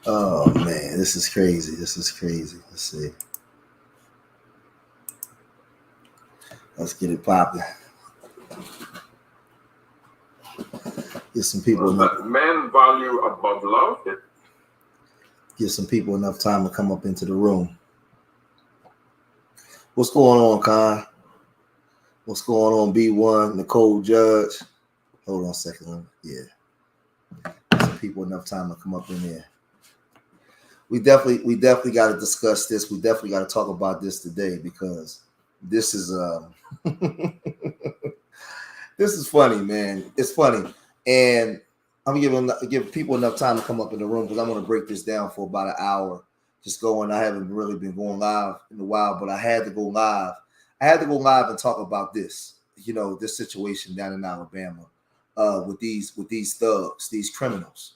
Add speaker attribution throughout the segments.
Speaker 1: Oh man, this is crazy. This is crazy. Let's see. Let's get it popping. Get some people.
Speaker 2: That men value above love.
Speaker 1: Give some people enough time to come up into the room. What's going on, Con? What's going on, B1, Nicole Judge? Hold on a second. Yeah. Give some people enough time to come up in here. We definitely got to discuss this. We definitely got to talk about this today because this is this is funny, man. It's funny. And I'm gonna give people enough time to come up in the room because I'm gonna break this down for about an hour. Just going. I haven't really been going live in a while, but I had to go live. I had to go live and talk about this. You know, this situation down in Alabama with these thugs, these criminals.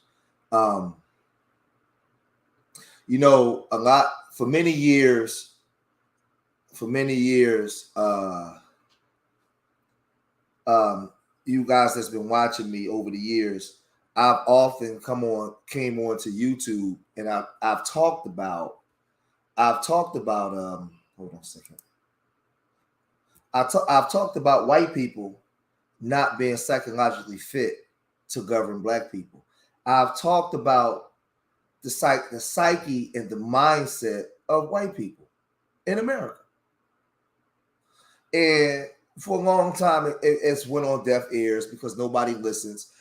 Speaker 1: You know, a lot for many years. You guys that's been watching me over the years, I've often came on to YouTube and I've talked about hold on a second. I've talked about white people not being psychologically fit to govern black people. I've talked about the psyche and the mindset of white people in America. And for a long time, it's went on deaf ears because nobody listens.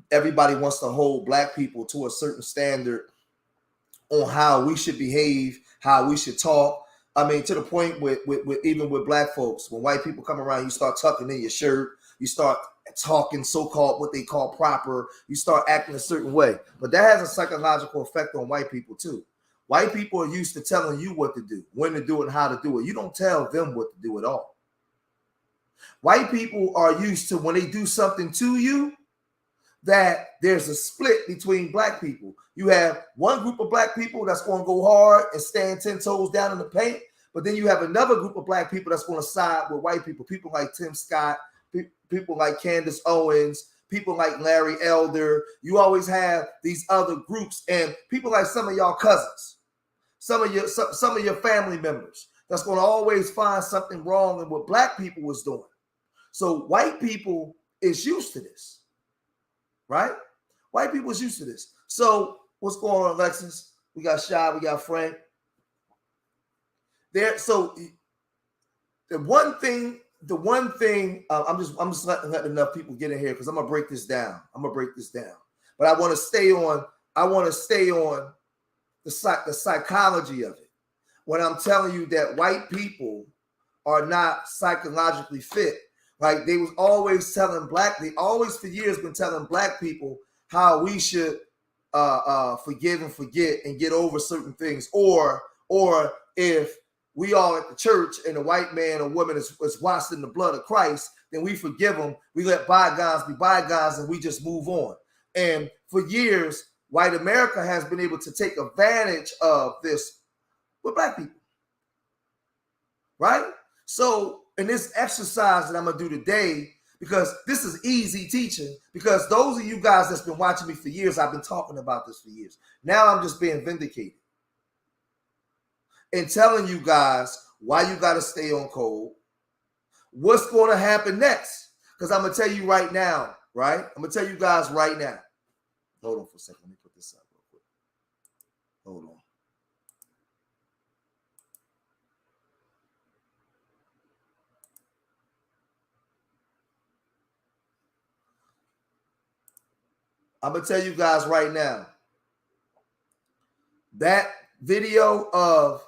Speaker 1: Everybody wants to hold black people to a certain standard on how we should behave, how we should talk. I mean, to the point with even with black folks, when white people come around, you start tucking in your shirt, you start talking so-called what they call proper, you start acting a certain way. But that has a psychological effect on white people too. White people are used to telling you what to do, when to do it, and how to do it. You don't tell them what to do at all. White people are used to when they do something to you, that there's a split between black people. You have one group of black people that's going to go hard and stand 10 toes down in the paint, but then you have another group of black people that's going to side with white people, people like Tim Scott, people like Candace Owens, people like Larry Elder. You always have these other groups and people like some of y'all cousins, some of your family members that's going to always find something wrong in what black people was doing. So white people is used to this. Right? White people is used to this. So what's going on, Alexis? We got Shy, we got Frank. There. So the one thing, I'm just letting enough people get in here because I'm gonna break this down. But I want to stay on the psychology of it. When I'm telling you that white people are not psychologically fit. Like they was always telling they always for years been telling black people how we should forgive and forget and get over certain things. Or if we all at the church and a white man or woman is washed in the blood of Christ, then we forgive them. We let bygones be bygones and we just move on. And for years, white America has been able to take advantage of this with black people. Right? So in this exercise that I'm going to do today, because this is easy teaching, because those of you guys that's been watching me for years, I've been talking about this for years. Now I'm just being vindicated and telling you guys why you got to stay on code, what's going to happen next. Because I'm going to tell you right now, right? I'm going to tell you guys right now. Hold on for a second. Let me put this up real quick. Hold on. I'm going to tell you guys right now, that video of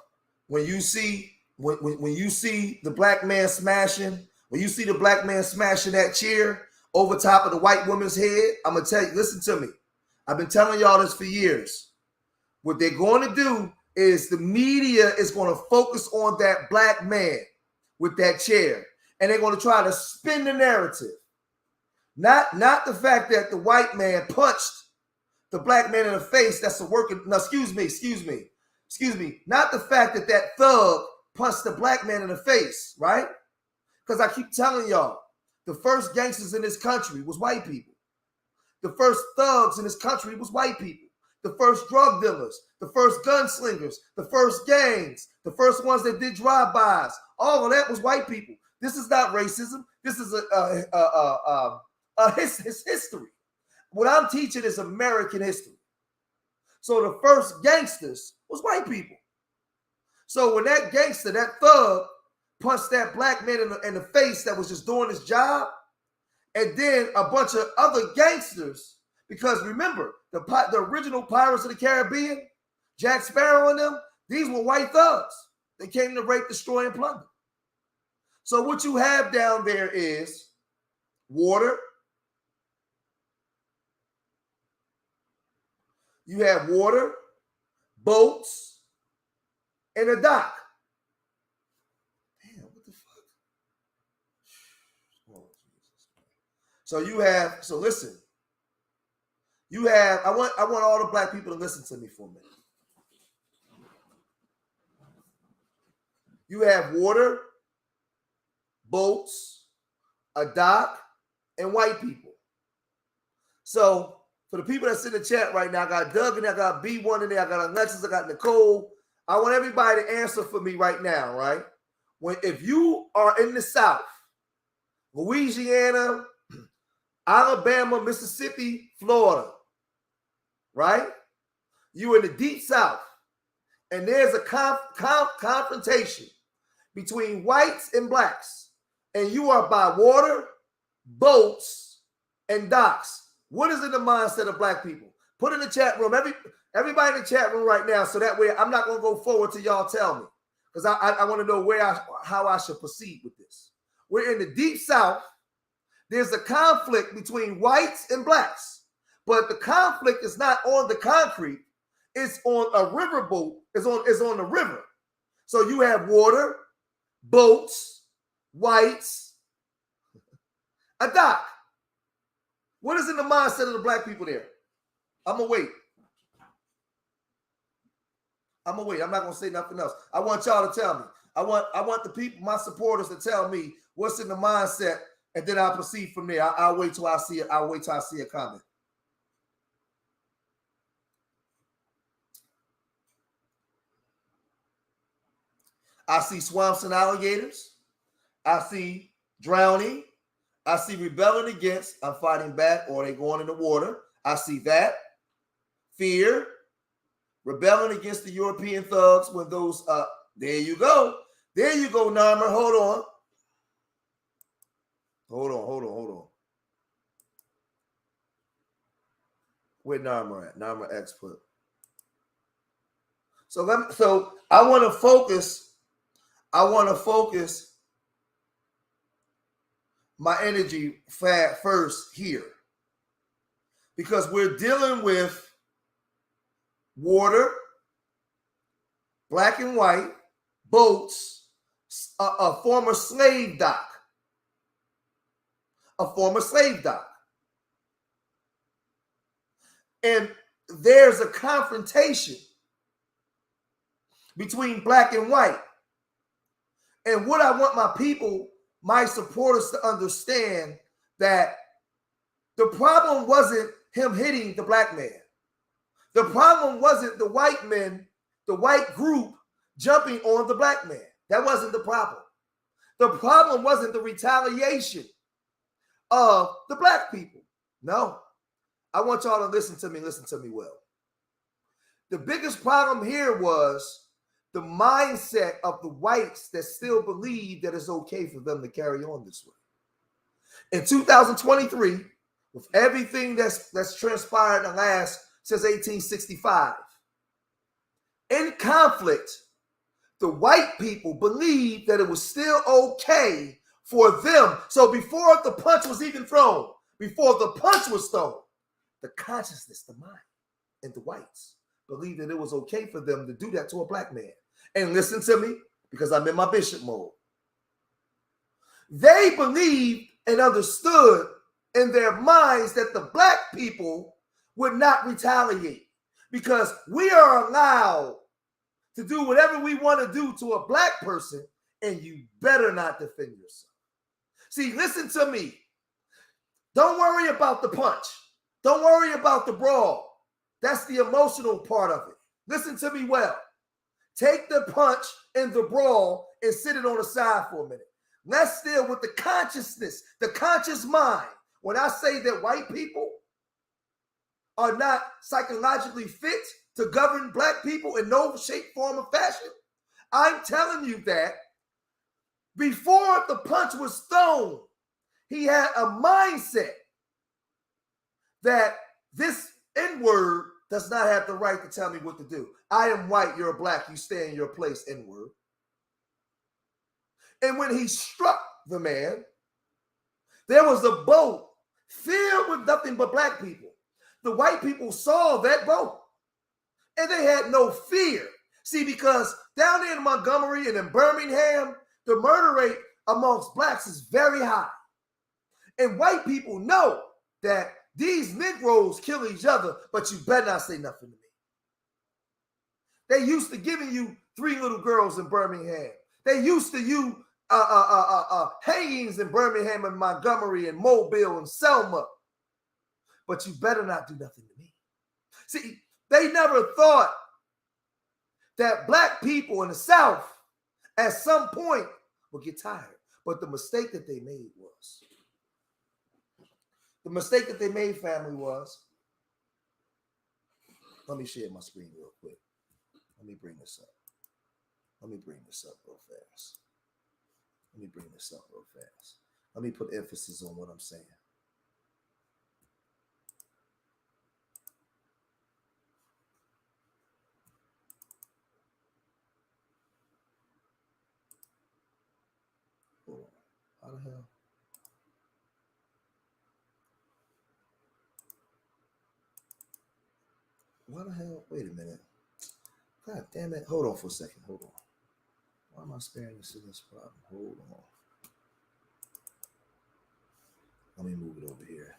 Speaker 1: when you see the black man smashing, when you see the black man smashing that chair over top of the white woman's head, I'm going to tell you, listen to me. I've been telling y'all this for years. What they're going to do is the media is going to focus on that black man with that chair, and they're going to try to spin the narrative. Not the fact that the white man punched the black man in the face. That's a working. No, excuse me. Not the fact that that thug punched the black man in the face, right? Because I keep telling y'all, the first gangsters in this country was white people. The first thugs in this country was white people. the first drug dealers, the first gunslingers, the first gangs, the first ones that did drive-bys. All of that was white people. This is not racism. This is his history. What I'm teaching is American history. So the first gangsters was white people. So when that gangster, that thug, punched that black man in the face that was just doing his job, and then a bunch of other gangsters, because remember, the original Pirates of the Caribbean, Jack Sparrow and them, these were white thugs. They came to rape, destroy, and plunder. So what you have down there is water. You have water, boats, and a dock. Damn, what the fuck? Oh, Jesus. So listen. You have, I want all the black people to listen to me for a minute. You have water, boats, a dock, and white people. So for the people that's in the chat right now, I got Doug and I got B1 in there, I got Alexis, I got Nicole. I want everybody to answer for me right now, right? If you are in the South, Louisiana, Alabama, Mississippi, Florida, right? You in the deep South, and there's a confrontation between whites and blacks, and you are by water, boats, and docks. What is in the mindset of black people? Put in the chat room, everybody in the chat room right now, so that way I'm not going to go forward till y'all tell me, because I want to know how I should proceed with this. We're in the deep South. There's a conflict between whites and blacks, but the conflict is not on the concrete. It's on a riverboat. It's on the river. So you have water, boats, whites, a dock. What is in the mindset of the black people there? I'm gonna wait. I'm not gonna say nothing else. I want y'all to tell me. I want the people, my supporters, to tell me what's in the mindset, and then I'll proceed from there. I'll wait till I see it. I'll wait till I see a comment. I see swamps and alligators. I see drowning. I see rebelling against, I'm fighting back, or they going in the water. I see that. Fear. Rebelling against the European thugs when those, there you go. There you go, Narmer. Hold on. Where Narmer at? Narmer X put. So I want to focus my energy first here, because we're dealing with water, black and white, boats, a former slave dock. And there's a confrontation between black and white. And what I want my people, my supporters, to understand, that the problem wasn't him hitting the black man. The problem wasn't the white men, the white group jumping on the black man. That wasn't the problem. The problem wasn't the retaliation of the black people. No. I want y'all to listen to me well. The biggest problem here was the mindset of the whites that still believe that it's okay for them to carry on this way. In 2023, with everything that's transpired in the last, since 1865, in conflict, the white people believed that it was still okay for them. So before the punch was even thrown, before the punch was thrown, the consciousness, the mind, and the whites believed that it was okay for them to do that to a black man. And listen to me, because I'm in my bishop mode. They believed and understood in their minds that the black people would not retaliate, because we are allowed to do whatever we want to do to a black person, and you better not defend yourself. See, listen to me. Don't worry about the punch. Don't worry about the brawl. That's the emotional part of it. Listen to me well. Take the punch and the brawl and sit it on the side for a minute. Let's deal with the consciousness, the conscious mind. When I say that white people are not psychologically fit to govern black people in no shape, form, or fashion, I'm telling you that before the punch was thrown, he had a mindset that this N-word does not have the right to tell me what to do. I am white, you're black, you stay in your place, N-word. And when he struck the man, there was a boat filled with nothing but black people. The white people saw that boat and they had no fear. See, because down there in Montgomery and in Birmingham, the murder rate amongst blacks is very high. And white people know that these Negroes kill each other, but you better not say nothing to me. They used to giving you 3 little girls in Birmingham. They used to you hangings in Birmingham and Montgomery and Mobile and Selma. But you better not do nothing to me. See, they never thought that black people in the South at some point would get tired. But the mistake that they made family, was, let me share my screen real quick. Let me bring this up real fast. Let me put emphasis on what I'm saying. Hold on. How the hell? Why the hell? Wait a minute. God damn it. Hold on for a second. Hold on. Why am I sparing this problem? Hold on. Let me move it over here.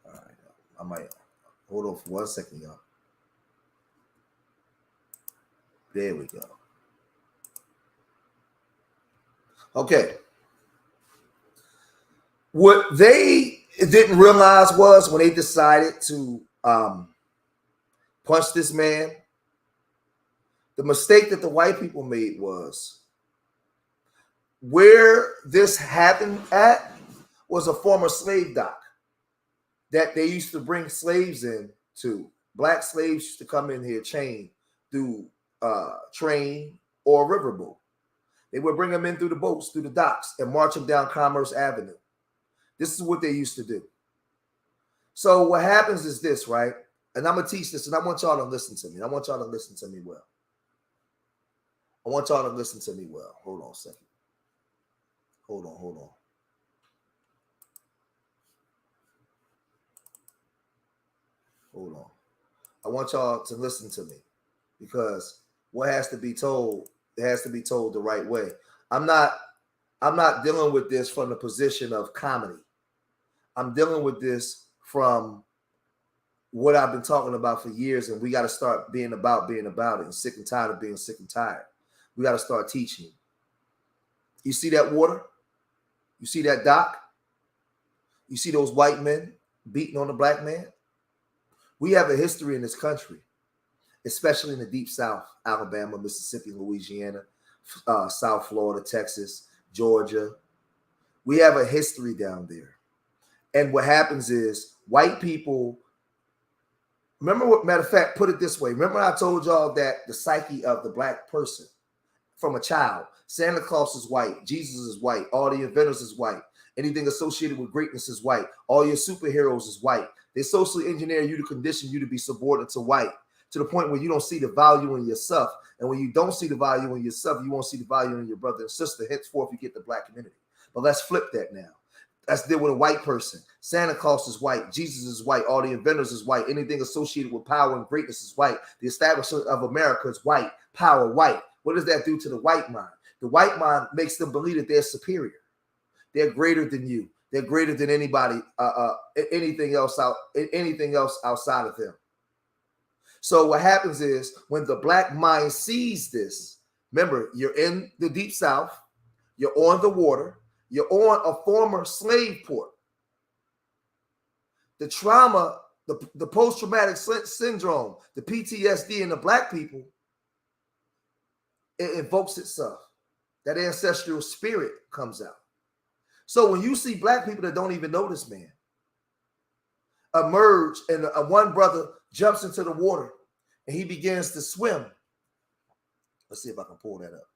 Speaker 1: All right. I might hold on for 1 second, y'all. There we go. Okay. What they didn't realize was when they decided to punch this man, the mistake that the white people made was where this happened at was a former slave dock that they used to bring slaves in to. Black slaves used to come in here chained through train or riverboat. They would bring them in through the boats, through the docks, and march them down Commerce Avenue. This is what they used to do. So what happens is this, right? And I'm going to teach this, and I want y'all to listen to me. I want y'all to listen to me well. Hold on a second. Hold on. I want y'all to listen to me because what has to be told, it has to be told the right way. I'm not dealing with this from the position of comedy. I'm dealing with this from what I've been talking about for years, and we got to start being about it and sick and tired of being sick and tired. We got to start teaching. You see that water? You see that dock? You see those white men beating on the black man? We have a history in this country, especially in the deep South, Alabama, Mississippi, Louisiana, South Florida, Texas, Georgia. We have a history down there. And what happens is white people, remember what, matter of fact, put it this way. Remember I told y'all that the psyche of the black person from a child, Santa Claus is white, Jesus is white, all the inventors is white, anything associated with greatness is white, all your superheroes is white. They socially engineer you to condition you to be subordinate to white, to the point where you don't see the value in yourself. And when you don't see the value in yourself, you won't see the value in your brother and sister. Henceforth, you get the black community. But let's flip that now. Let's deal with a white person. Santa Claus is white. Jesus is white. All the inventors is white. Anything associated with power and greatness is white. The establishment of America is white. Power, white. What does that do to the white mind? The white mind makes them believe that they're superior. They're greater than you. They're greater than anybody, anything else outside of them. So what happens is when the black mind sees this, remember, you're in the deep South, you're on the water, you're on a former slave port. The trauma the post-traumatic syndrome, the PTSD in the black people, it invokes itself. That ancestral spirit comes out. So when you see black people that don't even know this man emerge, and one brother jumps into the water and he begins to swim. Let's see if I can pull that up.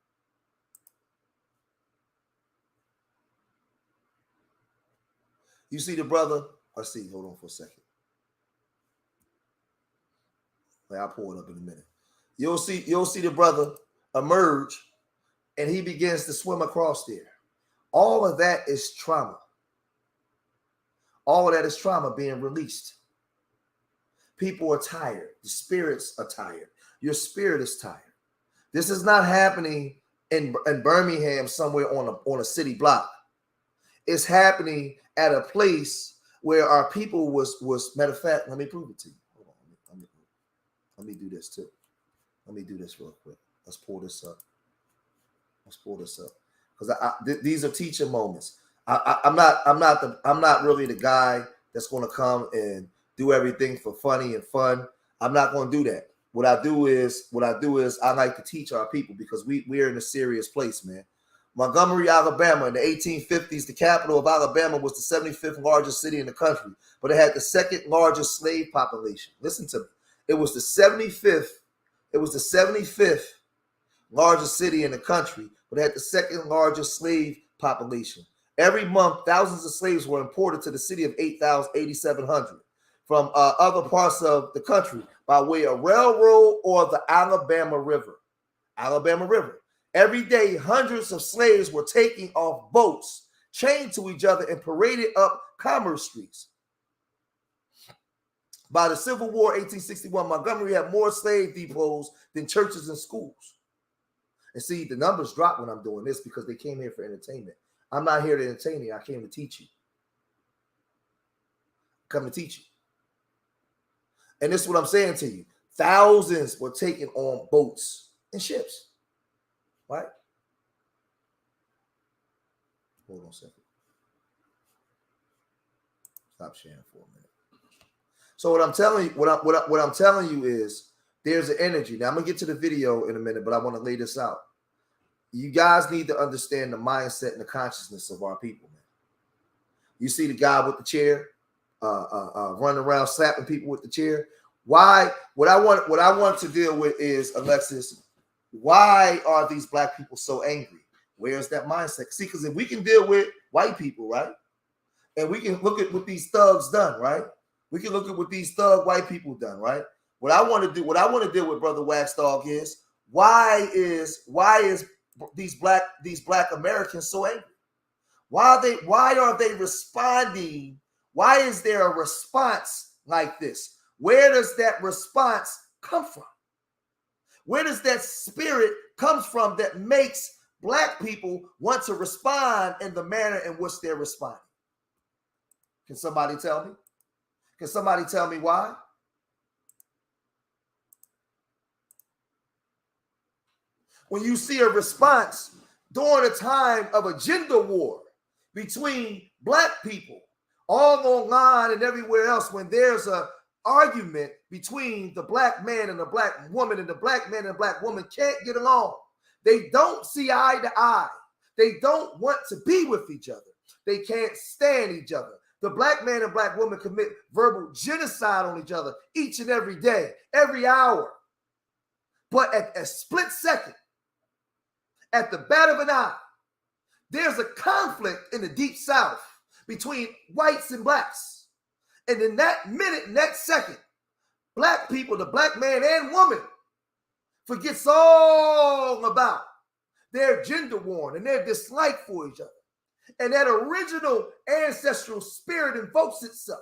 Speaker 1: You see the brother. Let's see. Hold on for a second. I'll pull it up in a minute. You'll see the brother emerge and he begins to swim across there. All of that is trauma. All of that is trauma being released. People are tired. The spirits are tired. Your spirit is tired. This is not happening in Birmingham somewhere on a city block. It's happening at a place where our people was matter of fact, let me prove it to you. Hold on. Let me do this too. Let me do this real quick. Let's pull this up. Because these are teaching moments. I'm not really the guy that's going to come and do everything for funny and fun. I'm not going to do that. What I do is I like to teach our people, because we're in a serious place, man. Montgomery, Alabama, in the 1850s, the capital of Alabama was the 75th largest city in the country, but it had the second largest slave population. Listen to me. It was the 75th largest city in the country, but it had the second largest slave population. Every month, thousands of slaves were imported to the city of 8,700 from other parts of the country by way of railroad or the Alabama River. Every day, hundreds of slaves were taken off boats, chained to each other, and paraded up commerce streets. By the Civil War, 1861, Montgomery had more slave depots than churches and schools. And see, the numbers drop when I'm doing this because they came here for entertainment. I'm not here to entertain you. I came to teach you. And this is what I'm saying to you. Thousands were taken on boats and ships. Right? Hold on a second. Stop sharing for a minute. So what I'm telling you is there's an energy. Now I'm gonna get to the video in a minute, but I want to lay this out. You guys need to understand the mindset and the consciousness of our people, man. You see the guy with the chair, running around slapping people with the chair. Why? What I want to deal with is, Alexis, why are these black people so angry? Where's that mindset? See, because if we can deal with white people, right, and we can look at what these thugs done, right? We can look at what these thug white people done, right? What I want to deal with, Brother Waxdog, is why is these black Americans so angry? Why are they responding? Why is there a response like this? Where does that response come from? Where does that spirit come from that makes black people want to respond in the manner in which they're responding? Can somebody tell me? Can somebody tell me why? When you see a response during a time of a gender war between black people, all online and everywhere else, when there's an argument between the black man and the black woman, and the black man and the black woman can't get along. They don't see eye to eye. They don't want to be with each other. They can't stand each other. The black man and black woman commit verbal genocide on each other each and every day, every hour. But at a split second, at the bat of an eye, there's a conflict in the deep south between whites and blacks. And in that minute, in that second, black people, the black man and woman, forgets all about their gender war and their dislike for each other. And that original ancestral spirit invokes itself.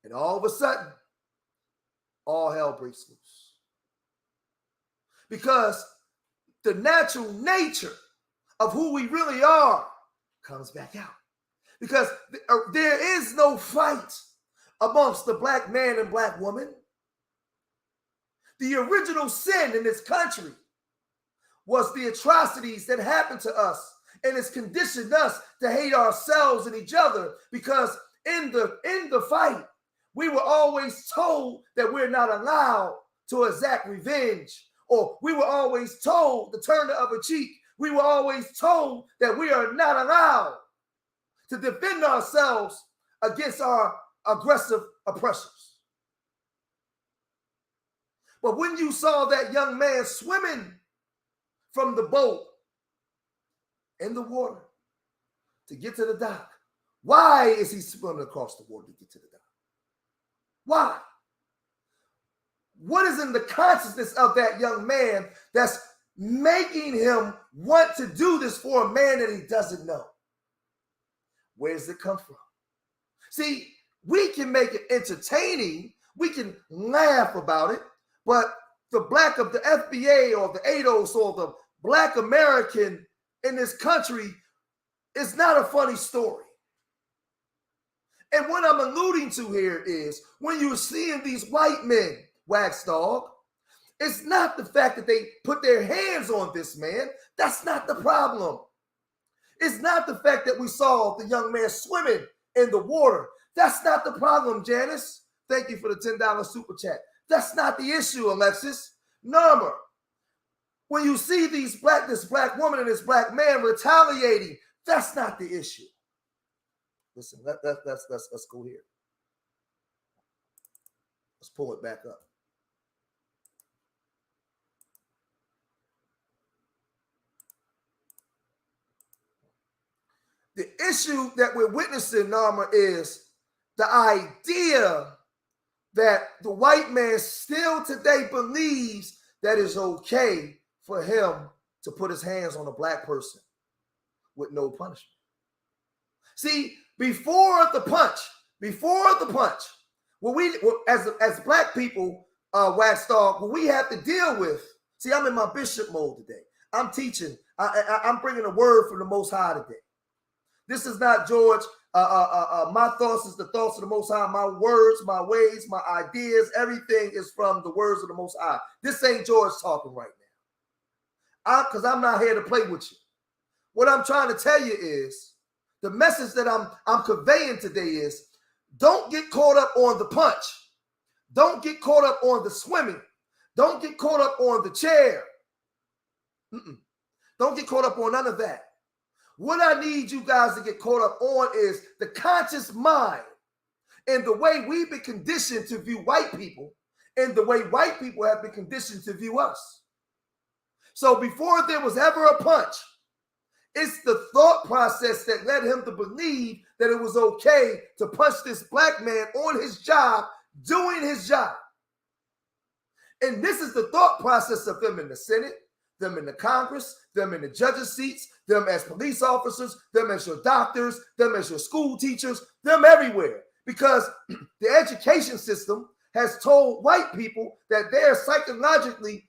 Speaker 1: And all of a sudden, all hell breaks loose. Because the natural nature of who we really are comes back out. Because there is no fight amongst the black man and black woman. The original sin in this country was the atrocities that happened to us, and it's conditioned us to hate ourselves and each other, because in the fight, we were always told that we're not allowed to exact revenge, or we were always told to turn the other cheek. We were always told that we are not allowed to defend ourselves against our aggressive oppressors. But when you saw that young man swimming from the boat in the water to get to the dock, why is he swimming across the water to get to the dock? Why? What is in the consciousness of that young man that's making him want to do this for a man that he doesn't know? Where does it come from? See, we can make it entertaining. We can laugh about it. But the black of the FBA or the ADOS or the black American in this country is not a funny story. And what I'm alluding to here is when you're seeing these white men, Wax Dog, it's not the fact that they put their hands on this man. That's not the problem. It's not the fact that we saw the young man swimming in the water. That's not the problem, Janice. Thank you for the $10 super chat. That's not the issue, Alexis. Norma, when you see this black woman and this black man retaliating, that's not the issue. Listen, let's go here. Let's pull it back up. The issue that we're witnessing, Norma, is the idea that the white man still today believes that it's okay for him to put his hands on a black person with no punishment. See, before the punch, what we as black people, Wax Dog, what we have to deal with. See, I'm in my bishop mode today. I'm teaching. I'm bringing a word from the Most High today. This is not George. My thoughts is the thoughts of the Most High. My words, my ways, my ideas, everything is from the words of the Most High. This ain't George talking right now. Because I'm not here to play with you. What I'm trying to tell you is the message that I'm conveying today is don't get caught up on the punch. Don't get caught up on the swimming. Don't get caught up on the chair. Don't get caught up on none of that. What I need you guys to get caught up on is the conscious mind and the way we've been conditioned to view white people and the way white people have been conditioned to view us. So before there was ever a punch, it's the thought process that led him to believe that it was okay to punch this black man on his job, doing his job. And this is the thought process of them in the Senate, them in the Congress, them in the judges' seats, them as police officers, them as your doctors, them as your school teachers, them everywhere. Because the education system has told white people that they're psychologically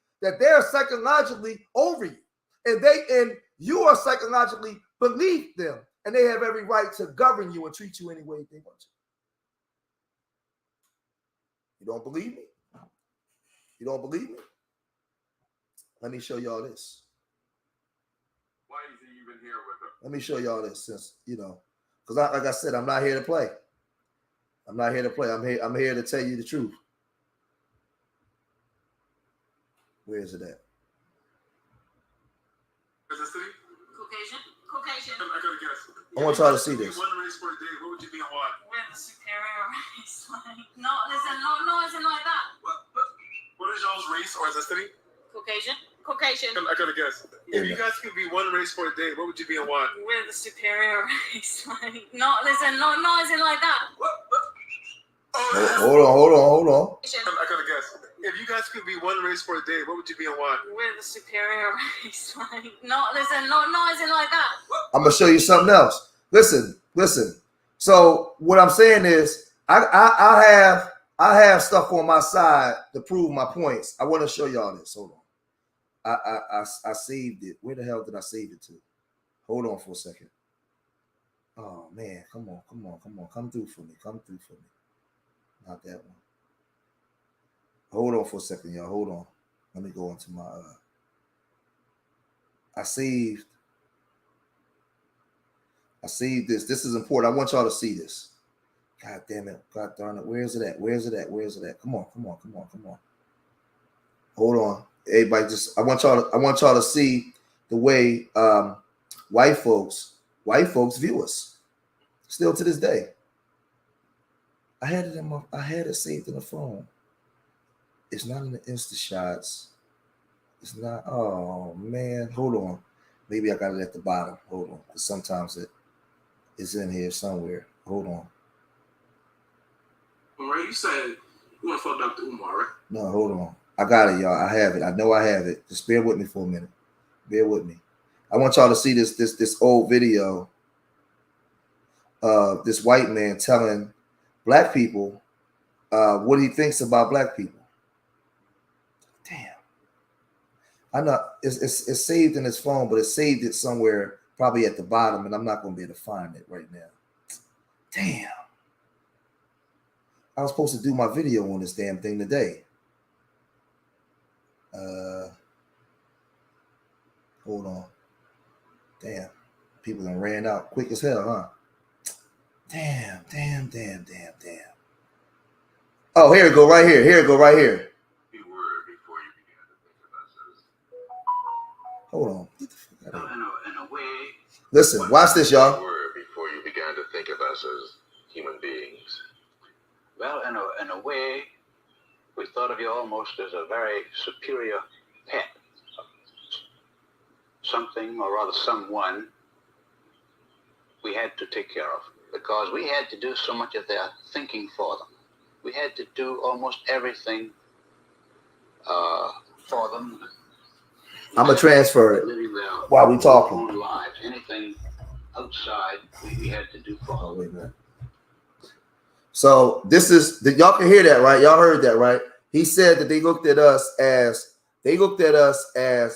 Speaker 1: over you. And you are psychologically beneath them. And they have every right to govern you and treat you any way they want you. You don't believe me? You don't believe me? Let me show y'all this.
Speaker 2: Why is he even here with us?
Speaker 1: Let me show y'all this, since because like I said, I'm not here to play. I'm not here to play. I'm here to tell you the truth. Where is it at?
Speaker 2: Is this city?
Speaker 3: Caucasian.
Speaker 2: I gotta guess.
Speaker 1: I want y'all to see this.
Speaker 2: One race for a day, what would you be and why?
Speaker 3: We're the superior race. No, isn't like that.
Speaker 2: What is y'all's race or ethnicity?
Speaker 3: Caucasian.
Speaker 2: I gotta guess. If you guys could be one race for a day, what would you be and why?
Speaker 3: We're the superior race. No, isn't like that.
Speaker 1: Hold on.
Speaker 2: I gotta guess. If you guys could be one race for a day, what would you be and why?
Speaker 3: We're the superior race. No, isn't like that.
Speaker 1: I'm gonna show you something else. Listen. So what I'm saying is, I have stuff on my side to prove my points. I want to show y'all this. Hold on. I saved it. Where the hell did I save it to? Hold on for a second. Oh man, come on. Come through for me. Not that one. Hold on for a second, y'all. Hold on. Let me go into my I saved this. This is important. I want y'all to see this. God damn it. God darn it. Where is it at? Where is it at? Where is it at? Come on. Hold on. Everybody I want y'all to see the way white folks view us. Still to this day. I had it saved in the phone. It's not in the Insta shots. It's not. Oh man, hold on. Maybe I got it at the bottom. Hold on, because sometimes it's in here somewhere. Hold on.
Speaker 2: All right, you said you want to fuck Dr. Umar, right?
Speaker 1: No, hold on. I got it, y'all. I have it. I know I have it. Just bear with me for a minute. Bear with me. I want y'all to see this old video of this white man telling black people what he thinks about black people. Damn. I know it's saved in his phone, but it saved it somewhere probably at the bottom, and I'm not going to be able to find it right now. Damn. I was supposed to do my video on this damn thing today. Hold on. Damn. People done ran out quick as hell, huh? Damn. Oh, here it go right here.
Speaker 2: You were before you began to think of us as.
Speaker 1: Hold on. Get the fuck out of here.
Speaker 2: In a way.
Speaker 1: Listen, watch this, y'all.
Speaker 2: You were before you began to think of us as human beings. Well, in a way, we thought of you almost as a very superior pet. Something, or rather someone, we had to take care of. Because we had to do so much of their thinking for them. We had to do almost everything for them.
Speaker 1: I'm going to transfer it while we talking.
Speaker 2: Own lives. Anything outside, we had to do for them.
Speaker 1: Oh, wait a minute. So y'all can hear that, right? Y'all heard that, right? He said that they looked at us as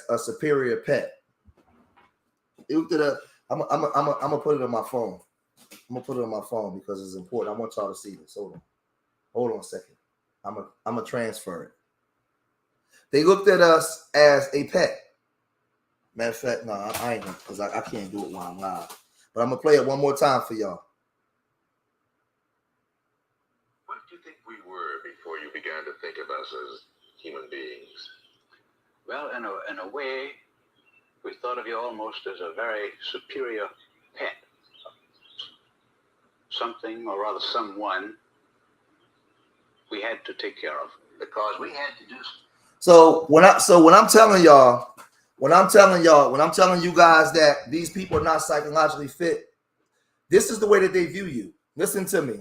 Speaker 1: a superior pet. They looked at us. I'm gonna put it on my phone. I'm gonna put it on my phone because it's important. I want y'all to see this. Hold on a second. I'm gonna transfer it. They looked at us as a pet. Matter of fact, no, I ain't gonna, because I can't do it while I'm live. But I'm gonna play it one more time for y'all.
Speaker 2: What did you think we were before you began to think of us as human beings? Well, in a way, we thought of you almost as a very superior pet. Something, or rather someone, we had to take care of. Because we had to do.
Speaker 1: So when I'm telling you guys that these people are not psychologically fit, this is the way that they view you. Listen to me.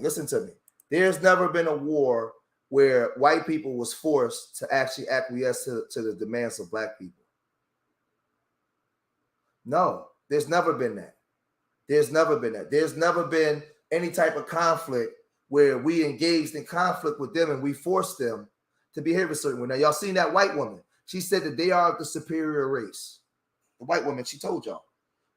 Speaker 1: There's never been a war where white people was forced to actually acquiesce to the demands of black people. No, there's never been that. There's never been any type of conflict where we engaged in conflict with them and we forced them to behave a certain way. Now, y'all seen that white woman. She said that they are the superior race. The white woman, she told y'all.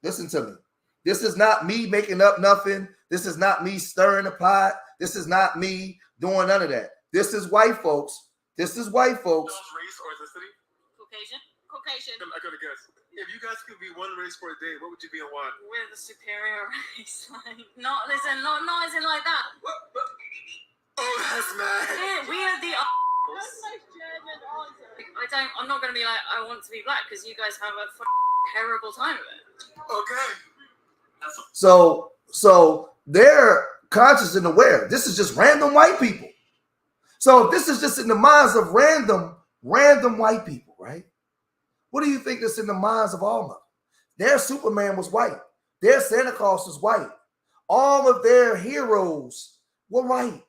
Speaker 1: Listen to me. This is not me making up nothing. This is not me stirring the pot. This is not me doing none of that. This is white folks.
Speaker 2: Race or ethnicity?
Speaker 3: Caucasian.
Speaker 2: I gotta guess. If you guys could be one race for a day, what would you be and why?
Speaker 3: We're the superior race. Not as in like that.
Speaker 2: Oh, that's mad.
Speaker 3: Yeah, we are the. That's my German answer. I'm not gonna be like I want to be black because you guys have a terrible time of it.
Speaker 2: Okay.
Speaker 1: So they're conscious and aware. This is just random white people. So if this is just in the minds of random white people, right? What do you think that's in the minds of all of them? Their Superman was white. Their Santa Claus was white. All of their heroes were white.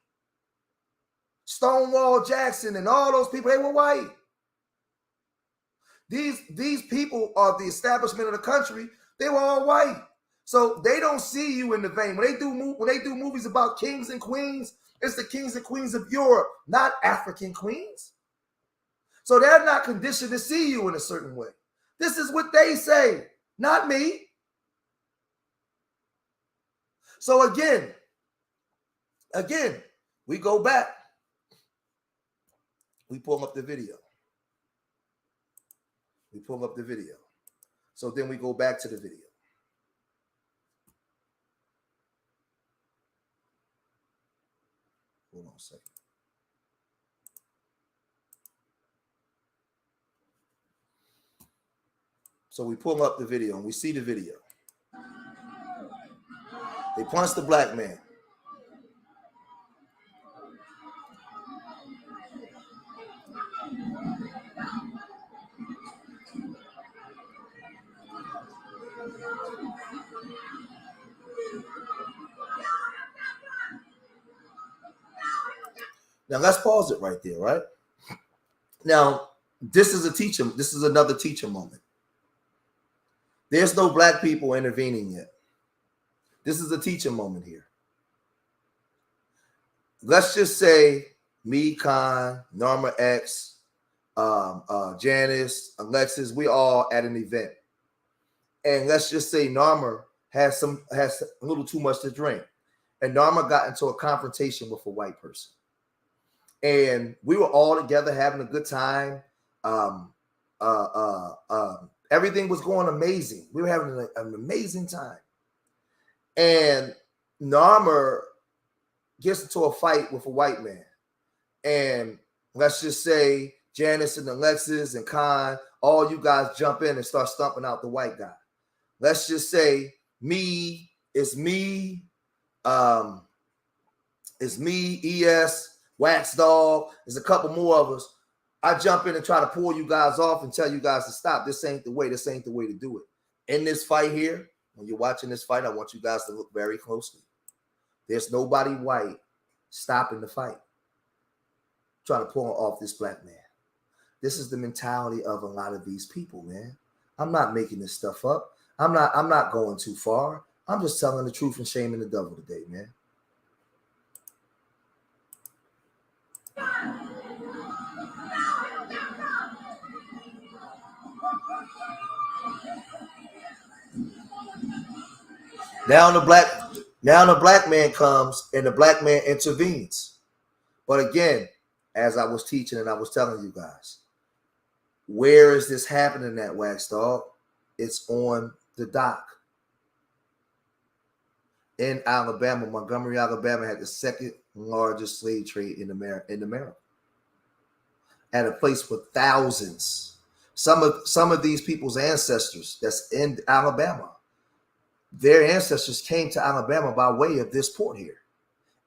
Speaker 1: Stonewall Jackson and all those people, they were white. These people are the establishment of the country. They were all white. So they don't see you in the vein. When they do movies about kings and queens, it's the kings and queens of Europe, not African queens. So they're not conditioned to see you in a certain way. This is what they say, not me. So again, we go back. We pull up the video. So then we go back to the video. Hold on a second. So we pull up the video and we see the video. They punch the black man. Now let's pause it right there, right? Now, this is another teacher moment. There's no black people intervening yet. This is a teacher moment here. Let's just say me, Khan, Norma X, Janice, Alexis, we all at an event. And let's just say Norma has a little too much to drink. And Norma got into a confrontation with a white person. And we were all together having a good time. Everything was going amazing. We were having an amazing time. And Norma gets into a fight with a white man. And let's just say Janice and Alexis and Khan, all you guys jump in and start stomping out the white guy. Let's just say it's me, ES, Wax Dog, there's a couple more of us. I jump in and try to pull you guys off and tell you guys to stop. This ain't the way to do it. In this fight here, when you're watching this fight, I want you guys to look very closely. There's nobody white stopping the fight, trying to pull off this black man. This is the mentality of a lot of these people, man. I'm not making this stuff up. I'm not going too far. I'm just telling the truth and shaming the devil today, man. Now the black man comes and the black man intervenes. But again, as I was teaching and I was telling you guys, where is this happening at, Wax Dog? It's on the dock. In Alabama, Montgomery, Alabama had the second largest slave trade in America. At a place with thousands. Some of these people's ancestors that's in Alabama, their ancestors came to Alabama by way of this port here.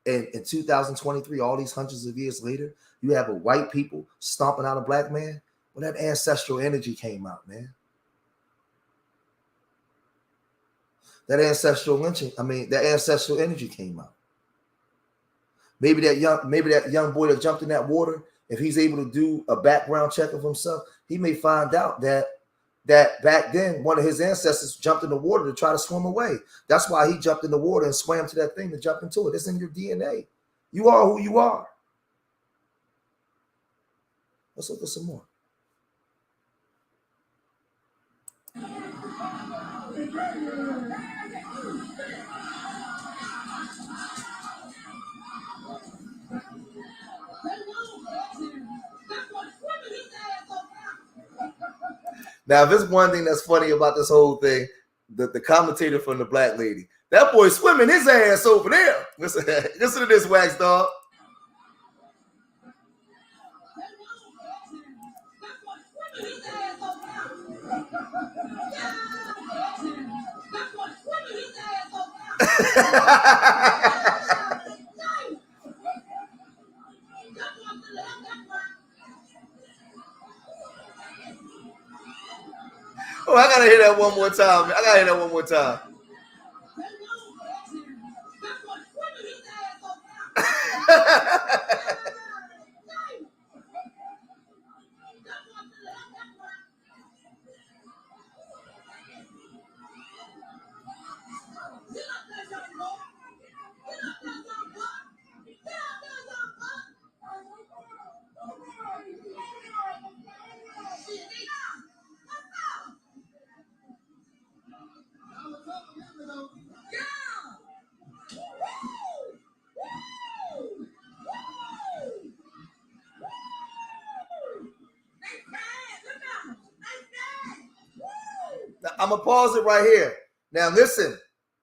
Speaker 1: And in 2023, all these hundreds of years later, you have a white people stomping out a black man. Well, that ancestral energy came out, man. That ancestral energy came out. Maybe that young boy that jumped in that water, if he's able to do a background check of himself, he may find out that back then one of his ancestors jumped in the water to try to swim away. That's why he jumped in the water and swam to that thing to jump into it. It's in your DNA. You are who you are. Let's look at some more. Now, if there's one thing that's funny about this whole thing, the commentator from the black lady, that boy swimming his ass over there. Listen to this, Wax Dog. Oh, I gotta hear that one more time. Now, I'm gonna pause it right here. Now listen,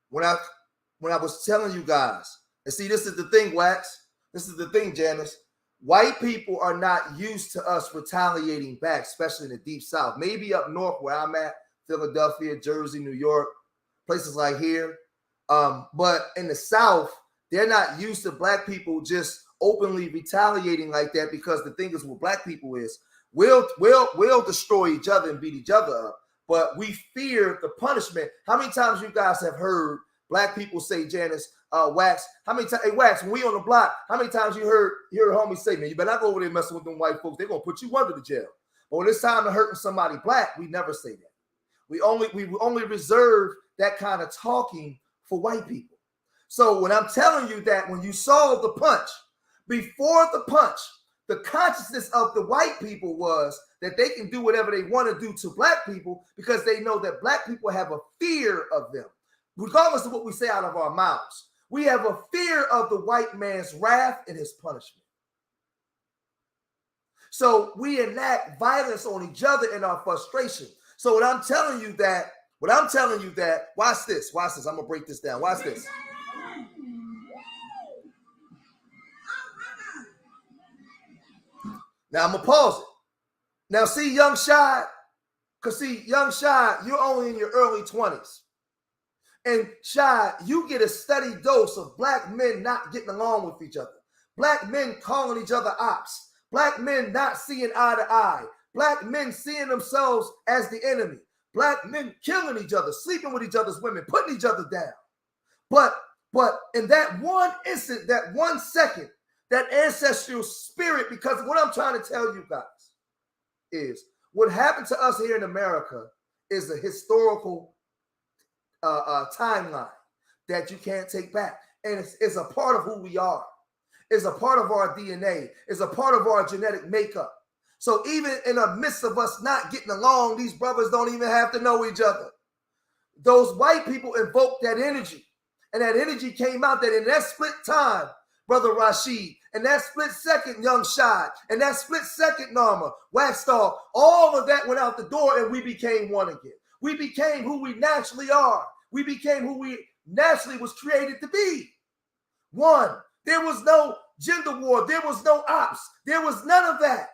Speaker 1: when I was telling you guys, and see, this is the thing, Wax. This is the thing, Janice. White people are not used to us retaliating back, especially in the deep South. Maybe up north where I'm at, Philadelphia, Jersey, New York, places like here. But in the South, they're not used to black people just openly retaliating like that, because the thing is with black people is we'll destroy each other and beat each other up, but we fear the punishment. How many times you guys have heard black people say, Janice, Wax, how many times, hey, Wax, when we on the block, how many times you heard homies say, man, you better not go over there messing with them white folks. They're going to put you under the jail. But when it's time to hurting somebody black, we never say that. We only reserve that kind of talking for white people. So when I'm telling you that when you saw the punch, before the punch, the consciousness of the white people was that they can do whatever they want to do to black people because they know that black people have a fear of them. Regardless of what we say out of our mouths, we have a fear of the white man's wrath and his punishment. So we enact violence on each other in our frustration. So what I'm telling you that, watch this. I'm going to break this down. Watch this. Now I'm going to pause it. Now see, Young Shad, you're only in your early 20s. And Shad, you get a steady dose of black men not getting along with each other. Black men calling each other ops. Black men not seeing eye to eye. Black men seeing themselves as the enemy. Black men killing each other, sleeping with each other's women, putting each other down. But in that one instant, that 1 second, that ancestral spirit, because what I'm trying to tell you guys is what happened to us here in America is a historical timeline that you can't take back. And it's a part of who we are. It's a part of our DNA. It's a part of our genetic makeup. So even in the midst of us not getting along, these brothers don't even have to know each other. Those white people invoked that energy. And that energy came out that in that split time, Brother Rashid, and that split second, Young Shad, and that split second, Narma, Waxstar, all of that went out the door and we became one again. We became who we naturally are. We became who we naturally was created to be. One. There was no gender war. There was no ops. There was none of that.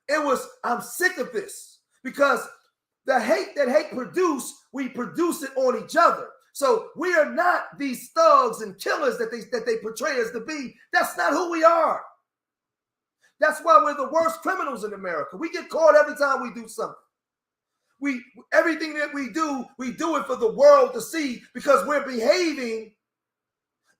Speaker 1: It was, I'm sick of this, because the hate that hate produce, we produce it on each other. So we are not these thugs and killers that they portray us to be. That's not who we are. That's why we're the worst criminals in America. We get caught every time we do something. Everything that we do it for the world to see, because we're behaving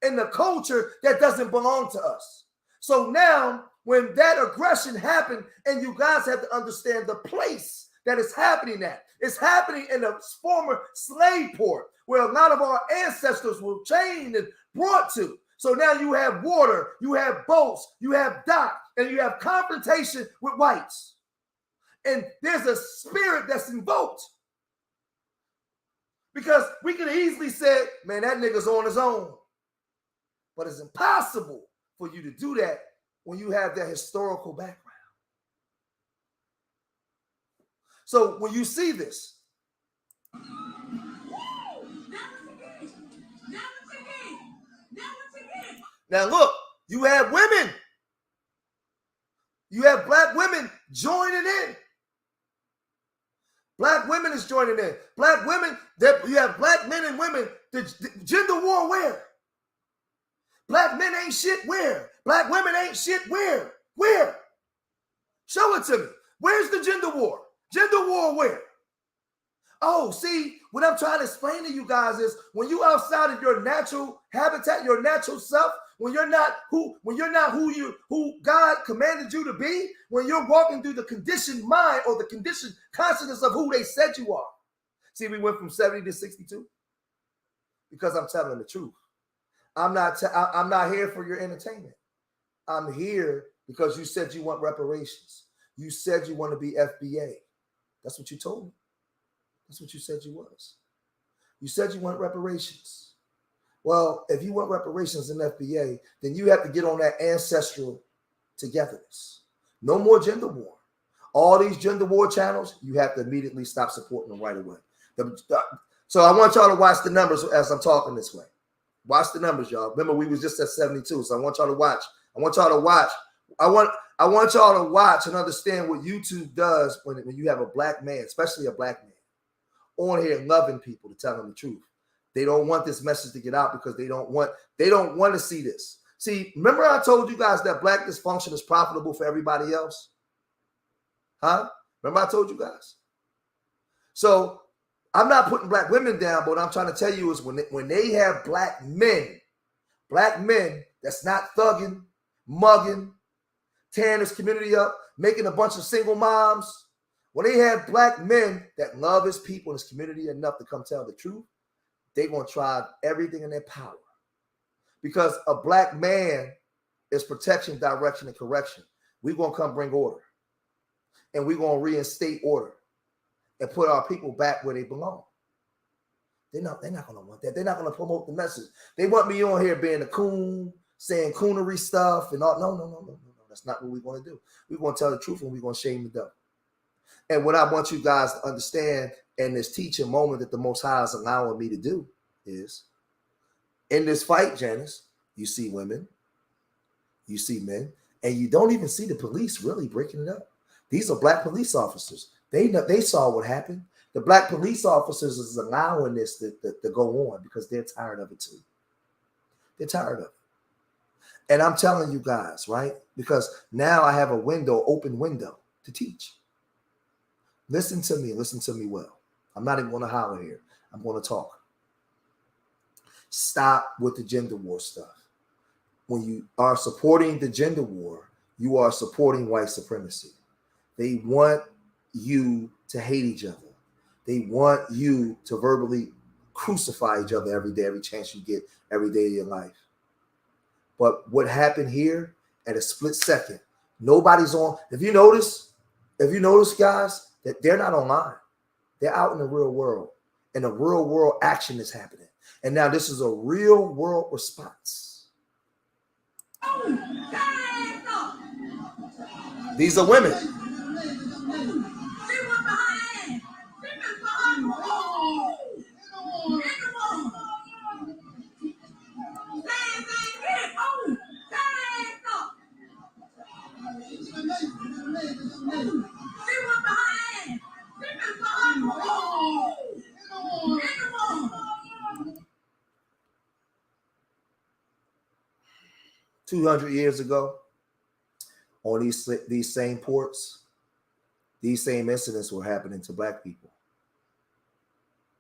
Speaker 1: in the culture that doesn't belong to us. So now, when that aggression happened, and you guys have to understand the place that it's happening at. It's happening in a former slave port where a lot of our ancestors were chained and brought to. So now you have water, you have boats, you have dock, and you have confrontation with whites. And there's a spirit that's invoked. Because we could easily say, man, that nigga's on his own. But it's impossible for you to do that when you have that historical background. So when you see this, now look, you have women. You have black women joining in. Black women is joining in. Black women, you have black men and women. The gender war where? Black men ain't shit where? Black women ain't shit where? Where? Show it to me. Where's the gender war? Gender war where? Oh, see, what I'm trying to explain to you guys is when you outside of your natural habitat, your natural self, when you're not who God commanded you to be, when you're walking through the conditioned mind or the conditioned consciousness of who they said you are. See, we went from 70 to 62 because I'm telling the truth. I'm not here for your entertainment. I'm here because you said you want reparations. You said you want to be FBA. That's what you told me. That's what you said you was. You said you want reparations. Well, if you want reparations in FBA, then you have to get on that ancestral togetherness. No more gender war. All these gender war channels, you have to immediately stop supporting them right away. So I want y'all to watch the numbers as I'm talking this way. Watch the numbers, y'all. Remember, we was just at 72, so I want y'all to watch I want y'all to watch. I want y'all to watch and understand what YouTube does when you have a black man, especially a black man, on here loving people to tell them the truth. They don't want this message to get out because they don't want to see this. See, remember I told you guys that black dysfunction is profitable for everybody else? Huh? Remember I told you guys? So I'm not putting black women down, but what I'm trying to tell you is when they have black men that's not thugging, mugging, tearing this community up, making a bunch of single moms, when they have black men that love his people in his community enough to come tell the truth, they're going to try everything in their power. Because a black man is protection, direction, and correction. We're going to come bring order. And we're going to reinstate order and put our people back where they belong. They're not going to want that. They're not going to promote the message. They want me on here being a coon, saying coonery stuff and all. No. That's not what we're going to do. We're going to tell the truth and we're going to shame the devil. And what I want you guys to understand in this teaching moment that the Most High is allowing me to do is, in this fight, Janice, you see women, you see men, and you don't even see the police really breaking it up. These are black police officers. They saw what happened. The black police officers is allowing this to go on because they're tired of it too. They're tired of it. And I'm telling you guys, right? Because now I have open window to teach. Listen to me well. I'm not even going to holler here. I'm going to talk. Stop with the gender war stuff. When you are supporting the gender war, you are supporting white supremacy. They want you to hate each other. They want you to verbally crucify each other every day, every chance you get, every day of your life. But what happened here at a split second, nobody's on. If you notice, guys, that they're not online. They're out in the real world. And the real world action is happening. And now this is a real world response. These are women. $200 years ago, on these same ports, these same incidents were happening to black people.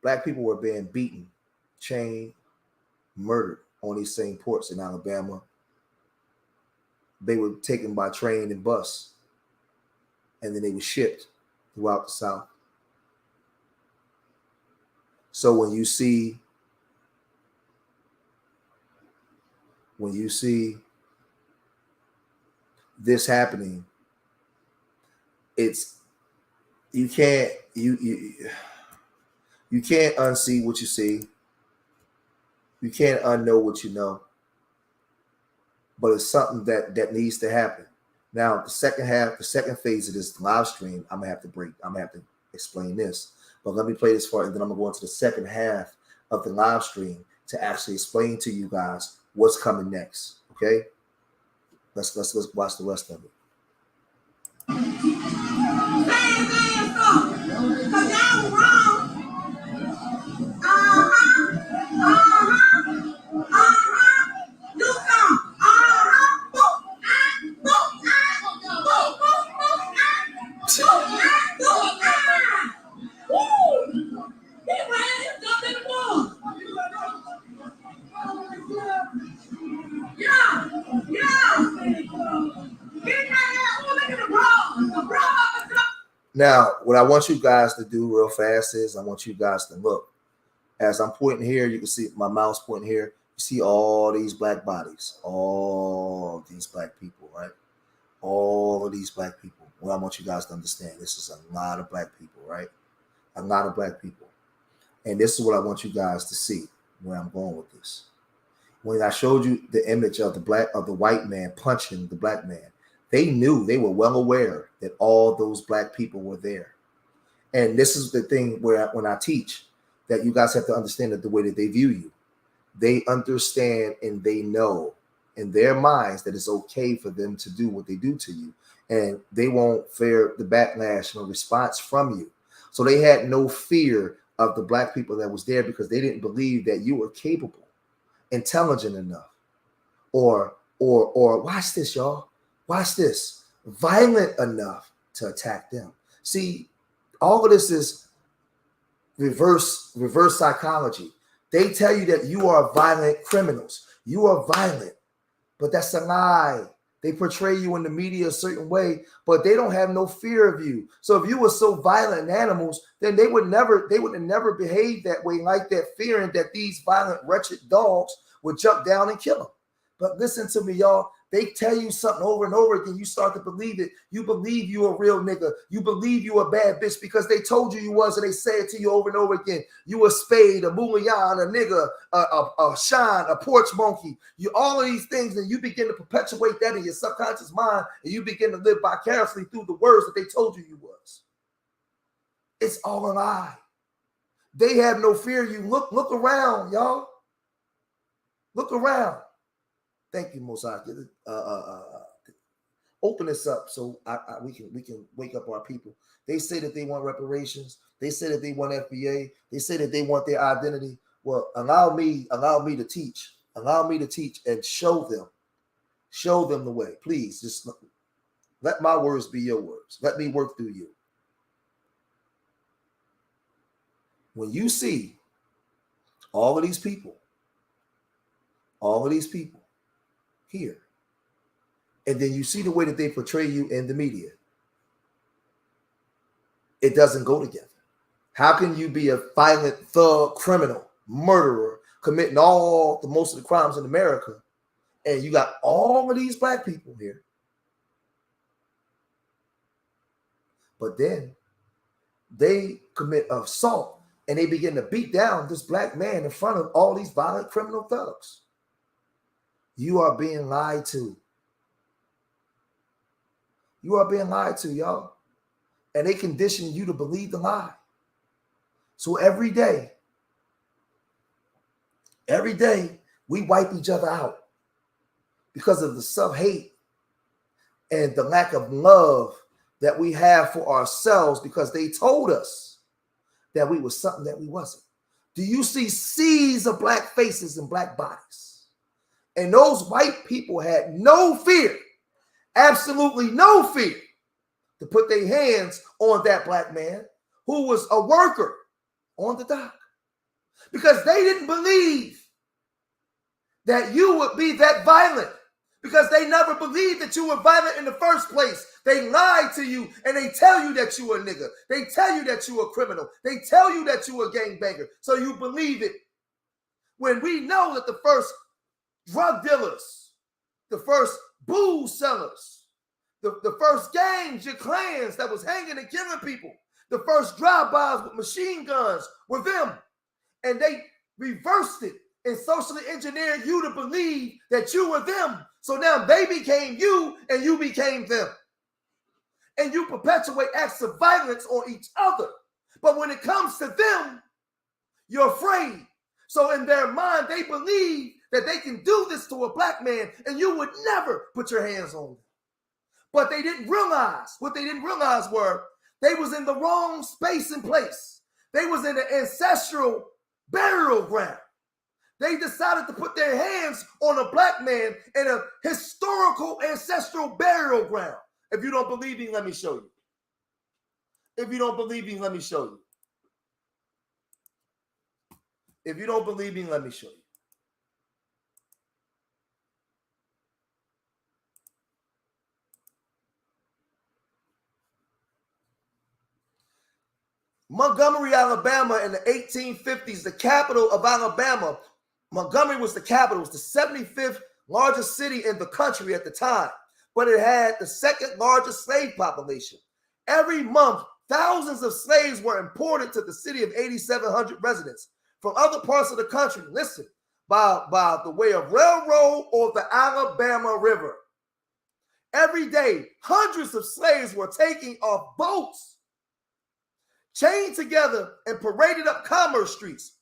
Speaker 1: Black people were being beaten, chained, murdered on these same ports in Alabama. They were taken by train and bus, and then they were shipped throughout the South. So when you see this happening, it's you can't unsee what you see. You can't unknow what you know. But it's something that needs to happen. Now, the second phase of this live stream, I'm gonna have to explain this. But let me play this part, and then I'm gonna go into the second half of the live stream to actually explain to you guys what's coming next. Okay? Let's watch the rest of it. Now, what I want you guys to do real fast is I want you guys to look. As I'm pointing here, you can see my mouse pointing here. You see all these black bodies, all these black people, right? All of these black people. What I want you guys to understand, this is a lot of black people, right? A lot of black people. And this is what I want you guys to see where I'm going with this. When I showed you the image of the white man punching the black man, they were well aware that all those black people were there. And this is the thing where when I teach, that you guys have to understand that the way that they view you, they understand and they know in their minds that it's okay for them to do what they do to you, and they won't fear the backlash and response from you. So they had no fear of the black people that was there because they didn't believe that you were capable, intelligent enough, or watch this, y'all. Watch this. Violent enough to attack them. See, all of this is reverse psychology. They tell you that you are violent criminals. You are violent, but that's a lie. They portray you in the media a certain way, but they don't have no fear of you. So if you were so violent animals, then they would have never behaved that way, like that, fearing that these violent, wretched dogs would jump down and kill them. But listen to me, y'all. They tell you something over and over again. You start to believe it. You believe you a real nigga. You believe you a bad bitch because they told you was, and they say it to you over and over again. You a spade, a mullion, a nigga, a shine, a porch monkey. You all of these things, and you begin to perpetuate that in your subconscious mind, and you begin to live vicariously through the words that they told you was. It's all a lie. They have no fear of you. Look around, y'all. Look around. Thank you, Mosai. Open this up so we can wake up our people. They say that they want reparations. They say that they want FBA. They say that they want their identity. Well, allow me to teach. Allow me to teach and show them the way. Please, just let my words be your words. Let me work through you. When you see all of these people here, and then you see the way that they portray you in the media, it doesn't go together. How can you be a violent thug, criminal, murderer, committing most of the crimes in America, and you got all of these black people here, but then they commit assault and they begin to beat down this black man in front of all these violent criminal thugs? You are being lied to. You are being lied to, y'all. And they condition you to believe the lie. So every day, we wipe each other out because of the self-hate and the lack of love that we have for ourselves, because they told us that we were something that we wasn't. Do you see seas of black faces and black bodies? And those white people had no fear, absolutely no fear, to put their hands on that black man who was a worker on the dock, because they didn't believe that you would be that violent, because they never believed that you were violent in the first place. They lied to you, and they tell you that you a nigga. They tell you that you a criminal. They tell you that you a gangbanger, so you believe it. When we know that the first drug dealers, the first booze sellers, the first gangs, your clans that was hanging and killing people, the first drive-bys with machine guns were them. And they reversed it and socially engineered you to believe that you were them. So now they became you and you became them. And you perpetuate acts of violence on each other. But when it comes to them, you're afraid. So in their mind, they believe that they can do this to a black man and you would never put your hands on them. But they didn't realize, what they didn't realize were they was in the wrong space and place. They was in an ancestral burial ground. They decided to put their hands on a black man in a historical ancestral burial ground. If you don't believe me, let me show you. If you don't believe me, let me show you. If you don't believe me, let me show you. Montgomery, Alabama in the 1850s, the capital of Alabama. Montgomery was the capital. It was the 75th largest city in the country at the time, but it had the second largest slave population. Every month, thousands of slaves were imported to the city of 8,700 residents from other parts of the country, listen, by the way of railroad or the Alabama River. Every day, hundreds of slaves were taken off boats, chained together, and paraded up commerce streets.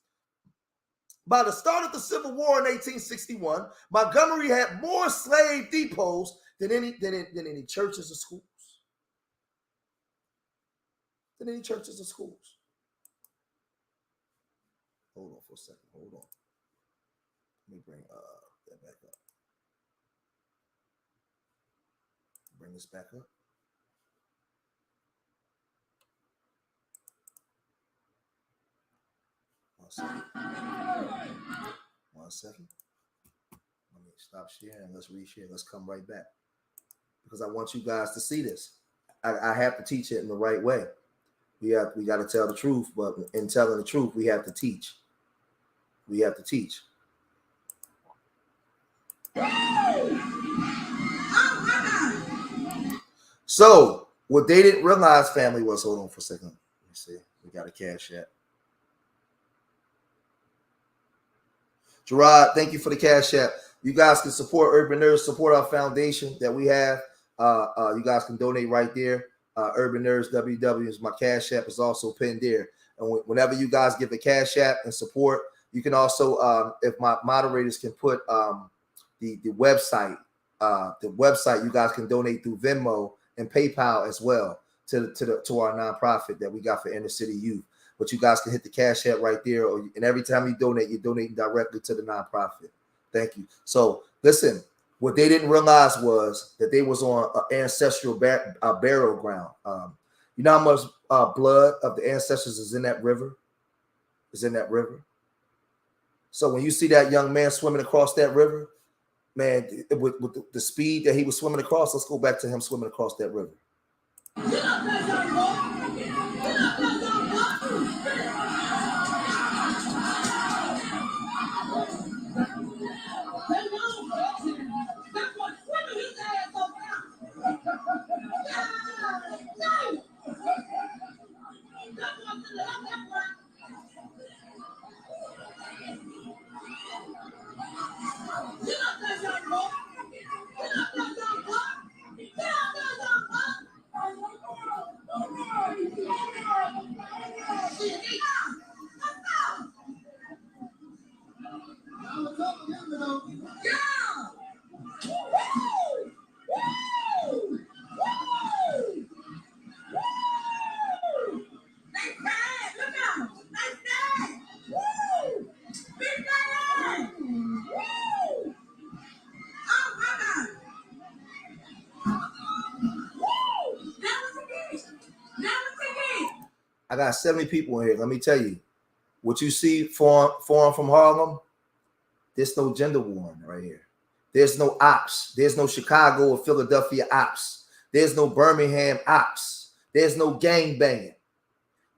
Speaker 1: By the start of the Civil War in 1861, Montgomery had more slave depots than any churches or schools. Than any churches or schools. Hold on for a second. Hold on. Let me bring that back up. Bring this back up. One second. Let me stop sharing. Let's reshare. Let's come right back. Because I want you guys to see this. I have to teach it in the right way. We got to tell the truth, but in telling the truth, we have to teach. We have to teach. So what they didn't realize, family, was, hold on for a second. Let me see. We got a cash app. Gerard, thank you for the cash app. You guys can support Urban Nerds, support our foundation that we have. You guys can donate right there. Urban Nerds WW is my cash app, is also pinned there. And whenever you guys give a cash app and support, you can also, if my moderators can put the website, you guys can donate through Venmo and PayPal as well to our nonprofit that we got for inner city youth. But you guys can hit the cash app right there, and every time you donate, you're donating directly to the nonprofit. Thank you. So listen, what they didn't realize was that they was on an ancestral burial ground. You know how much blood of the ancestors is in that river? So when you see that young man swimming across that river, man, with the speed that he was swimming across, let's go back to him swimming across that river. I got 70 people in here. Let me tell you, what you see foreign from Harlem, there's no gender warring right here. There's no ops. There's no Chicago or Philadelphia ops. There's no Birmingham ops. There's no gang banging.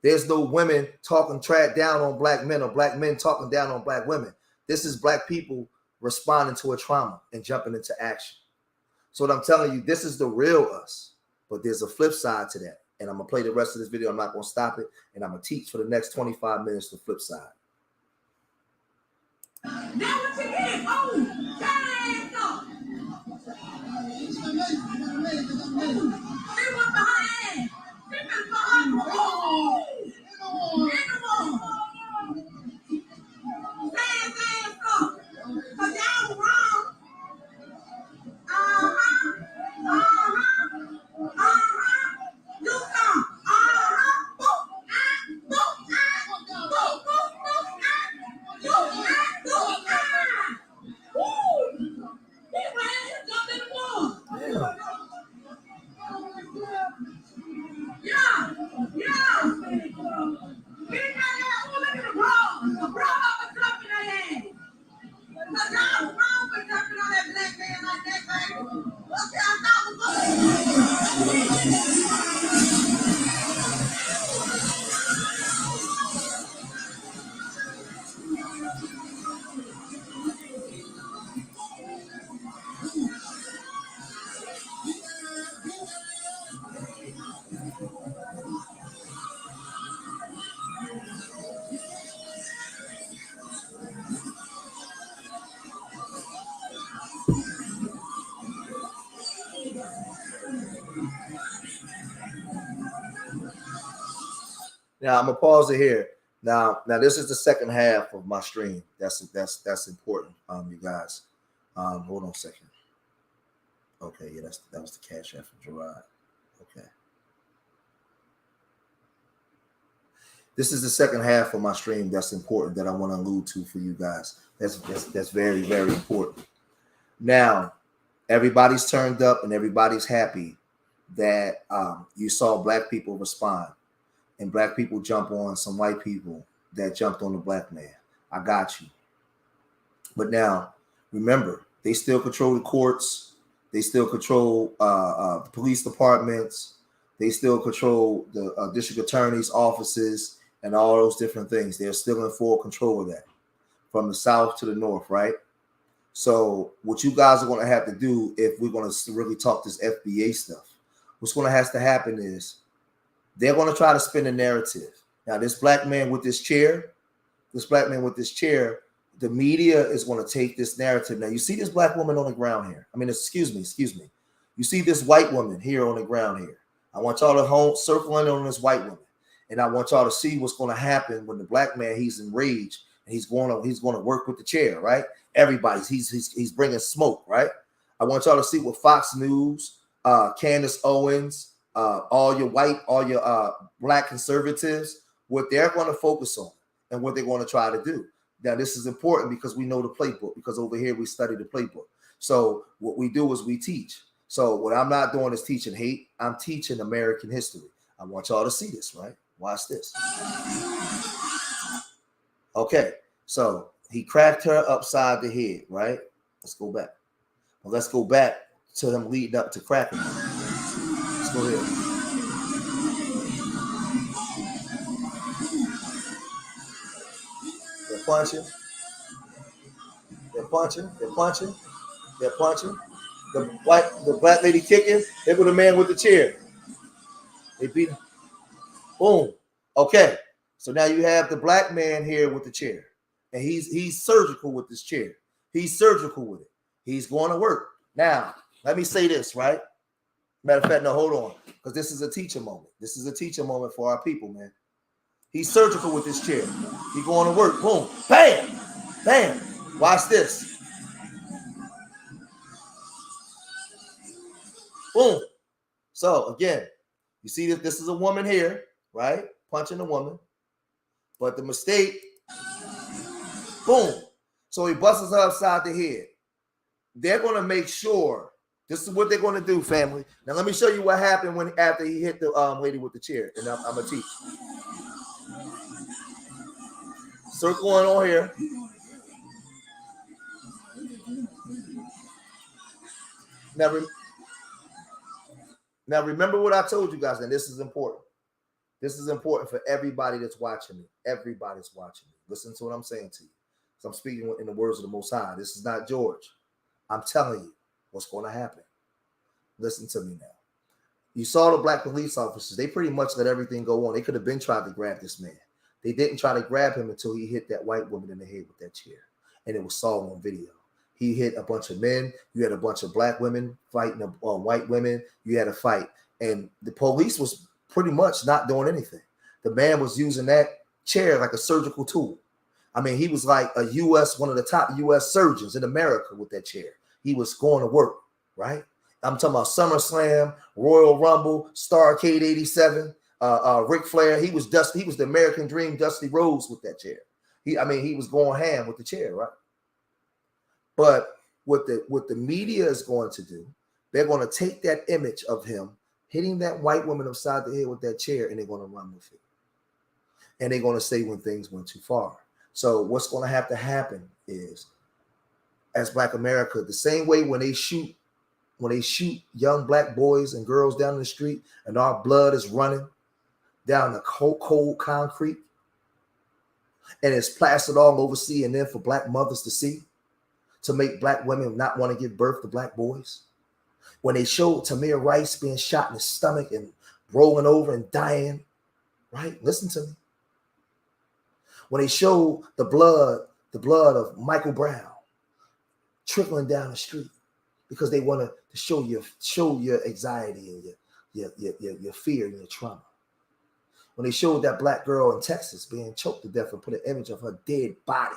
Speaker 1: There's no women talking down on black men or black men talking down on black women. This is black people responding to a trauma and jumping into action. So what I'm telling you, this is the real us. But there's a flip side to that. And I'm going to play the rest of this video. I'm not going to stop it. And I'm going to teach for the next 25 minutes the flip side. Now what you get? Oh, that ass up. They want behind. They been behind. Oh, ass up. Cause y'all wrong. Now I'm gonna pause it here. Now this is the second half of my stream. That's important, you guys. Hold on a second. Okay, yeah, that was the cash app from Gerard. Okay. This is the second half of my stream that's important that I want to allude to for you guys. That's very, very important. Now, everybody's turned up and everybody's happy that you saw black people respond and black people jump on some white people that jumped on the black man. I got you. But now, remember, they still control the courts. They still control the police departments. They still control the district attorney's offices and all those different things. They're still in full control of that from the south to the north, right? So what you guys are going to have to do if we're going to really talk this FBA stuff, what's going to have to happen is they're going to try to spin a narrative. Now, this black man with this chair, the media is going to take this narrative. Now, you see this black woman on the ground here. I mean, excuse me. You see this white woman here on the ground here. I want y'all to circle in on this white woman. And I want y'all to see what's going to happen when the black man, he's enraged and he's going to work with the chair, right? Everybody's he's bringing smoke, right? I want y'all to see what Fox News, Candace Owens, all your black conservatives, what they're going to focus on and what they're going to try to do. Now, this is important because we know the playbook, because over here we study the playbook. So what we do is we teach. So what I'm not doing is teaching hate. I'm teaching American history. I want y'all to see this, right? Watch this. Okay, so he cracked her upside the head, right? Let's go back. Well, let's go back to him leading up to cracking her. Let's go here. They're punching. The black lady kicking. There go the man with the chair. They beat him. Boom. Okay. So now you have the black man here with the chair. And he's surgical with this chair. He's surgical with it. He's going to work. Now, let me say this, right? Matter of fact, no, hold on. Because this is a teacher moment. This is a teacher moment for our people, man. He's surgical with this chair. He's going to work. Boom. Bam. Bam. Watch this. Boom. So, again, you see that this is a woman here, right? Punching a woman. But the mistake, boom. So he busts her upside the head. They're going to make sure, this is what they're going to do, family. Now, let me show you what happened after he hit the lady with the chair. And I'm going to teach. Circle on here. Now, remember what I told you guys, and this is important. This is important for everybody that's watching me. Everybody's watching me. Listen to what I'm saying to you. So I'm speaking in the words of the Most High. This is not George. I'm telling you what's going to happen. Listen to me now. You saw the black police officers. They pretty much let everything go on. They could have been trying to grab this man. They didn't try to grab him until he hit that white woman in the head with that chair. And it was saw on video. He hit a bunch of men. You had a bunch of black women fighting white women. You had a fight. And the police was pretty much not doing anything. The man was using that chair like a surgical tool. I mean, he was like one of the top U.S. surgeons in America with that chair. He was going to work, right? I'm talking about SummerSlam, Royal Rumble, Starrcade 87, Ric Flair. He was the American Dream, Dusty Rhodes with that chair. He was going ham with the chair, right? But what the media is going to do, they're going to take that image of him hitting that white woman upside the head with that chair, and they're going to run with it. And they're going to say when things went too far. So what's going to have to happen is, as Black America, the same way when they shoot young black boys and girls down the street and our blood is running down the cold concrete and it's plastered all over CNN for black mothers to see, to make black women not want to give birth to black boys. When they showed Tamir Rice being shot in his stomach and rolling over and dying, right? Listen to me. When they showed the blood of Michael Brown trickling down the street because they want to show your anxiety and your fear and your trauma. when they showed that black girl in Texas being choked to death and put an image of her dead body.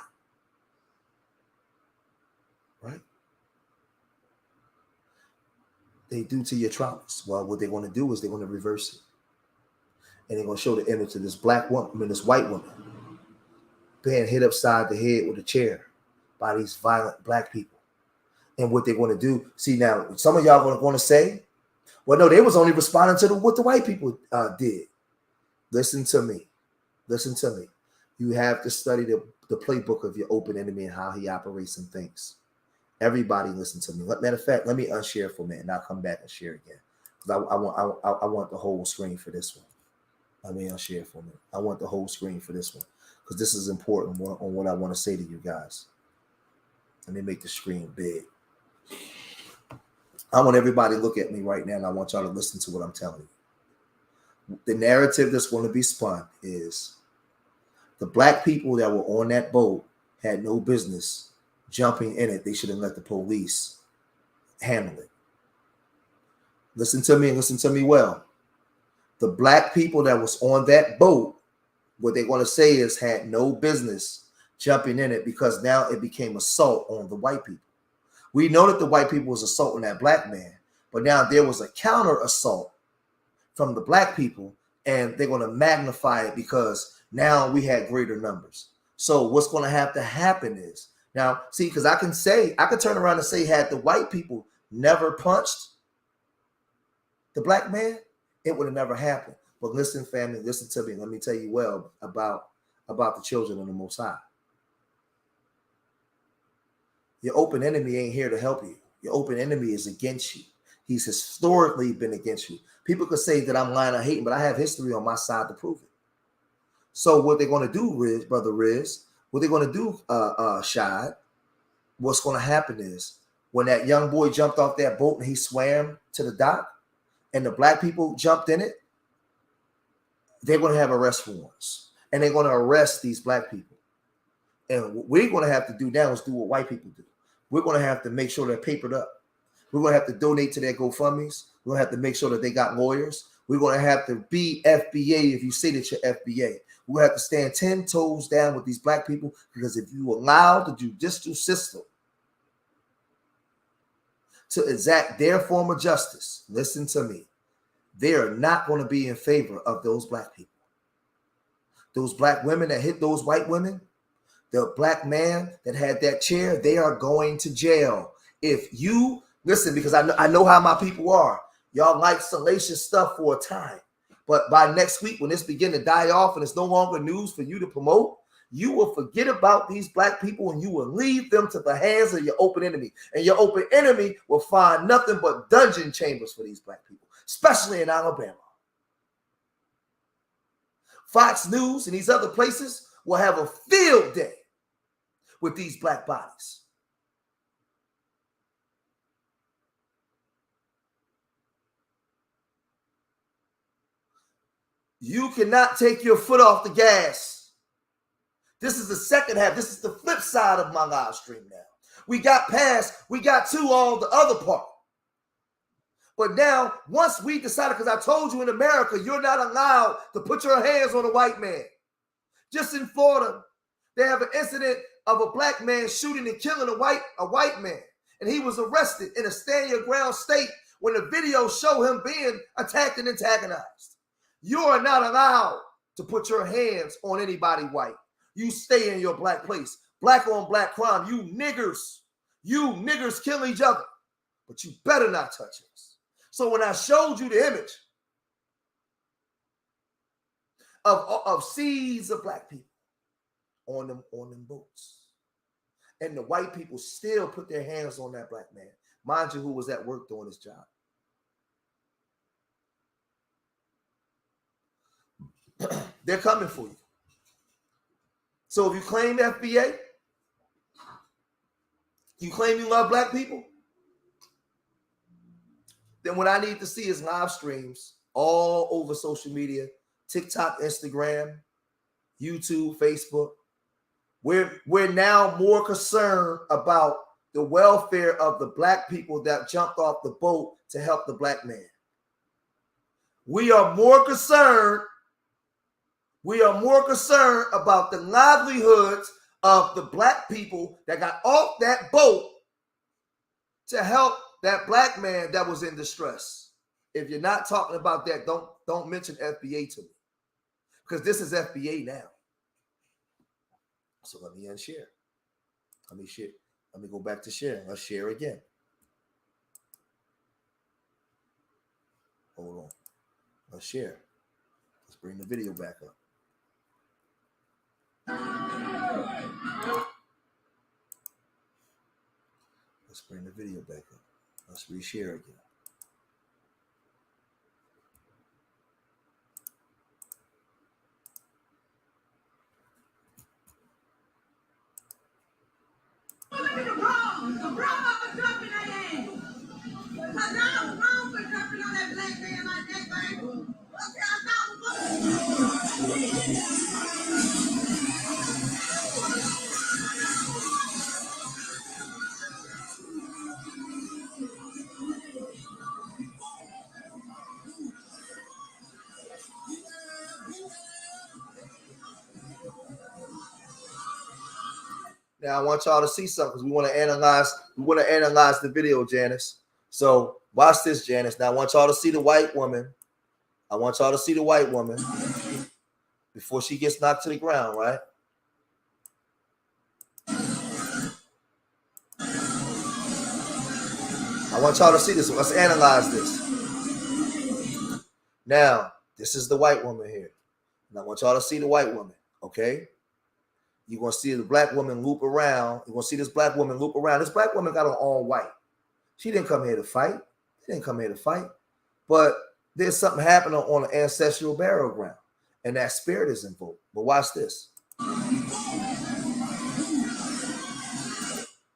Speaker 1: Right? They do to your traumas. Well, what they're going to do is they're going to reverse it. And they're going to show the image of this black woman, this white woman, being hit upside the head with a chair by these violent black people. And what they're going to do, see now, some of y'all are going to say, well, no, they was only responding to what the white people did. Listen to me. Listen to me. You have to study the playbook of your open enemy and how he operates and thinks. Everybody listen to me. Matter of fact, let me unshare for a minute and I'll come back and share again. Because I want the whole screen for this one. Let me unshare for a minute. I want the whole screen for this one. Because this is important on what I want to say to you guys. Let me make the screen big. I want everybody to look at me right now and I want y'all to listen to what I'm telling you. The narrative that's going to be spun is the black people that were on that boat had no business jumping in it. They should have let the police handle it. Listen to me and listen to me well. The black people that was on that boat, what they're going to say is had no business jumping in it because now it became assault on the white people. We know that the white people was assaulting that black man, but now there was a counter assault from the black people and they're going to magnify it because now we had greater numbers. So what's going to have to happen is, now, see, because I can turn around and say, had the white people never punched the black man, it would have never happened. But listen, family, listen to me. Let me tell you well about the children of the Most High. Your open enemy ain't here to help you. Your open enemy is against you. He's historically been against you. People could say that I'm lying or hating, but I have history on my side to prove it. So what they're going to do, Riz, brother Riz, what they're going to do, Shad, what's going to happen is when that young boy jumped off that boat and he swam to the dock and the black people jumped in it, they're going to have arrest warrants and they're going to arrest these black people. And what we're going to have to do now is do what white people do. We're going to have to make sure they're papered up. We're going to have to donate to their GoFundMes. We're going to have to make sure that they got lawyers. We're going to have to be FBA if you say that you're FBA. We're going to have to stand 10 toes down with these black people because if you allow the judicial system to exact their form of justice, listen to me, they are not going to be in favor of those black people. Those black women that hit those white women, the black man that had that chair, they are going to jail. If you listen, because I know how my people are. Y'all like salacious stuff for a time. But by next week, when this begin to die off and it's no longer news for you to promote, you will forget about these black people and you will leave them to the hands of your open enemy. And your open enemy will find nothing but dungeon chambers for these black people, especially in Alabama. Fox News and these other places will have a field day with these black bodies. You cannot take your foot off the gas. This is the second half. This is the flip side of my live stream now. We got to all the other part. But now, once we decided, because I told you in America, you're not allowed to put your hands on a white man. Just in Florida, they have an incident of a black man shooting and killing a white man. And he was arrested in a stand your ground state when the video showed him being attacked and antagonized. You are not allowed to put your hands on anybody white. You stay in your black place. Black on black crime. You niggers kill each other. But you better not touch us. So when I showed you the image of seeds of black people on them boats, and the white people still put their hands on that black man. Mind you, who was at work doing his job. They're coming for you. So if you claim FBA, you claim you love black people, then what I need to see is live streams all over social media, TikTok, Instagram, YouTube, Facebook. We're now more concerned about the welfare of the black people that jumped off the boat to help the black man. We are more concerned We are more concerned about the livelihoods of the black people that got off that boat to help that black man that was in distress. If you're not talking about that, don't mention FBA to me, because this is FBA now. So let me unshare. Let me share. Let me go back to sharing. Let's share again. Hold on. Let's share. Let's bring the video back up. Let's bring the video back up. Let's reshare again. Now I want y'all to see something because we want to analyze. We want to analyze the video, Janice. So watch this, Janice. Now I want y'all to see the white woman. I want y'all to see the white woman before she gets knocked to the ground, right? I want y'all to see this. Let's analyze this. Now, this is the white woman here. And I want y'all to see the white woman, okay? You're going to see the black woman loop around. You're going to see this black woman loop around. This black woman got on all white. She didn't come here to fight. She didn't come here to fight. But there's something happening on an ancestral burial ground. And that spirit is involved. But watch this.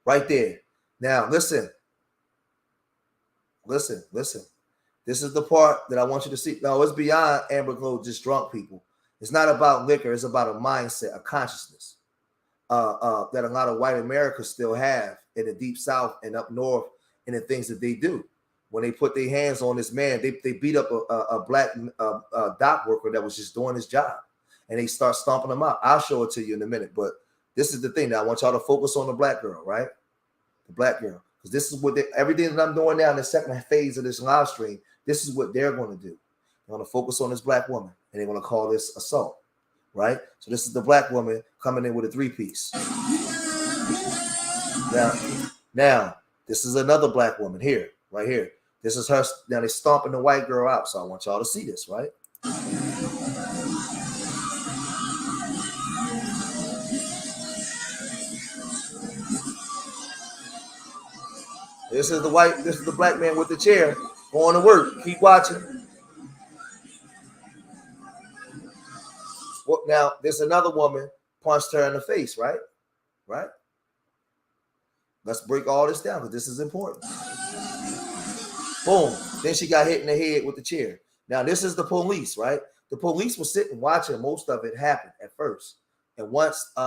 Speaker 1: Right there. Now, listen. Listen. This is the part that I want you to see. No, it's beyond Amber Glow, just drunk people. It's not about liquor. It's about a mindset, a consciousness that a lot of white Americans still have in the deep South and up north, and the things that they do. When they put their hands on this man, they beat up a black dock worker that was just doing his job, and they start stomping him out. I'll show it to you in a minute, but this is the thing. Now I want y'all to focus on the black girl, right? The black girl, because this is what everything that I'm doing now in the second phase of this live stream. This is what they're going to do. They're going to focus on this black woman, and they're going to call this assault, right? So this is the black woman coming in with a three-piece. Now, this is another black woman here, right here. This is her. Now they're stomping the white girl out. So I want y'all to see this, right? This is the black man with the chair going to work. Keep watching. Well, now there's another woman punched her in the face, right? Right? Let's break all this down because this is important. Boom. Then she got hit in the head with the chair. Now this is the police, right? The police were sitting watching most of it happen at first. And once they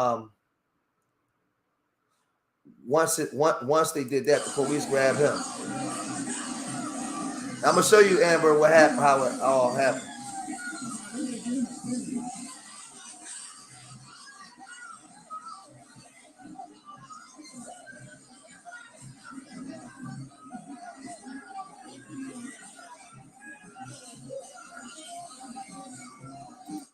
Speaker 1: did that, the police grabbed him. I'm gonna show you, Amber, what happened, how it all happened.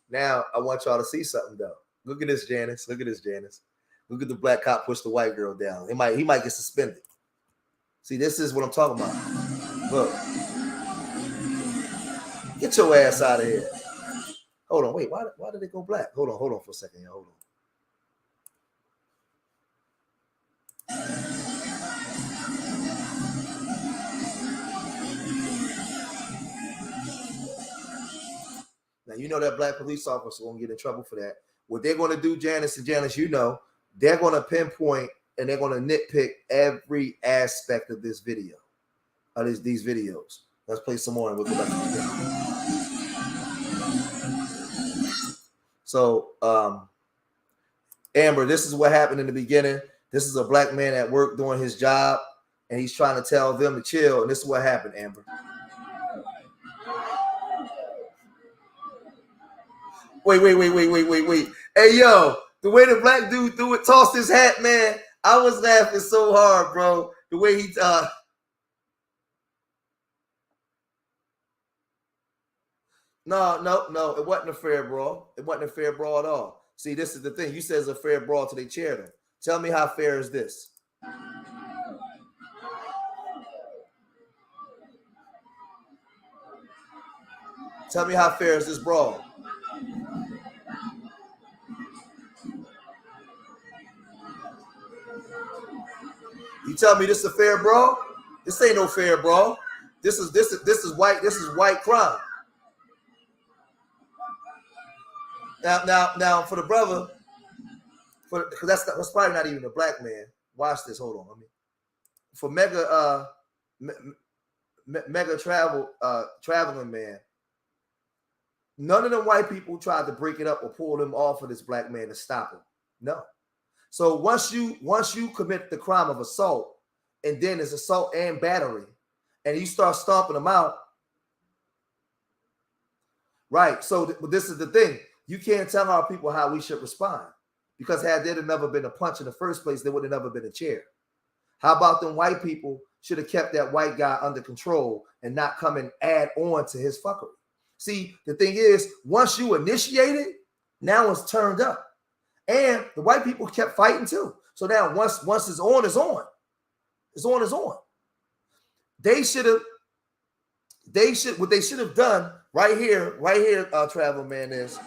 Speaker 1: Now I want y'all to see something though. Look at this, Janice. Look at this, Janice. Look at the black cop push the white girl down. He might get suspended. See, this is what I'm talking about. Look. Get your ass out of here. Hold on, wait. Why did they go black? Hold on for a second. Y'all. Hold on. Now, you know that black police officer won't get in trouble for that. What they're going to do, Janice and Janice, you know, they're going to pinpoint and they're going to nitpick every aspect of this video, of these videos. Let's play some more and we'll go back to the video. So, Amber, this is what happened in the beginning. This is a black man at work doing his job, and he's trying to tell them to chill. And this is what happened, Amber. Wait. Hey, yo, the way the black dude threw it, tossed his hat, man, I was laughing so hard, bro. The way he No, it wasn't a fair brawl. It wasn't a fair brawl at all. See, this is the thing. You said it's a fair brawl till they cheered him. Tell me how fair is this? Tell me how fair is this brawl? You tell me this is a fair brawl? This ain't no fair brawl. This is white crime. Now for the brother, because that's probably not even a black man. Watch this. Hold on. For mega traveling man, none of them white people tried to break it up or pull them off of this black man to stop him. No. So once you commit the crime of assault, and then it's assault and battery, and you start stomping them out, right? So this is the thing. You can't tell our people how we should respond, because had there never been a punch in the first place, there would have never been a chair. How about them white people should have kept that white guy under control and not come and add on to his fuckery? See, the thing is, once you initiate it, now it's turned up. And the white people kept fighting too. So now once it's on, it's on. It's on, it's on. What they should have done right here, Travel Man, is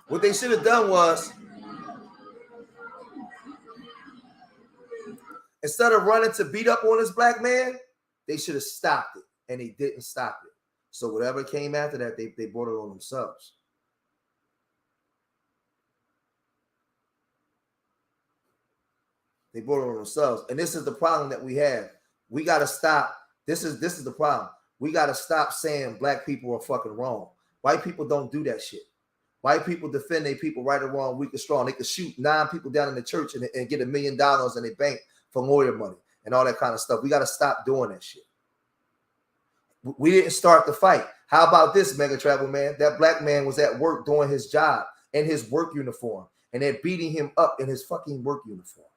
Speaker 1: what they should have done was, instead of running to beat up on this black man, they should have stopped it, and they didn't stop it. So whatever came after that, they brought it on themselves. They brought it on themselves. And this is the problem that we have. We got to stop. This is the problem. We got to stop saying black people are fucking wrong. White people don't do that shit. White people defend their people right or wrong, weak or strong. They could shoot 9 people down in the church and get $1 million in their bank for lawyer money and all that kind of stuff. We got to stop doing that shit. We didn't start the fight. How about this, Mega Travel Man? That black man was at work doing his job in his work uniform, and they're beating him up in his fucking work uniform.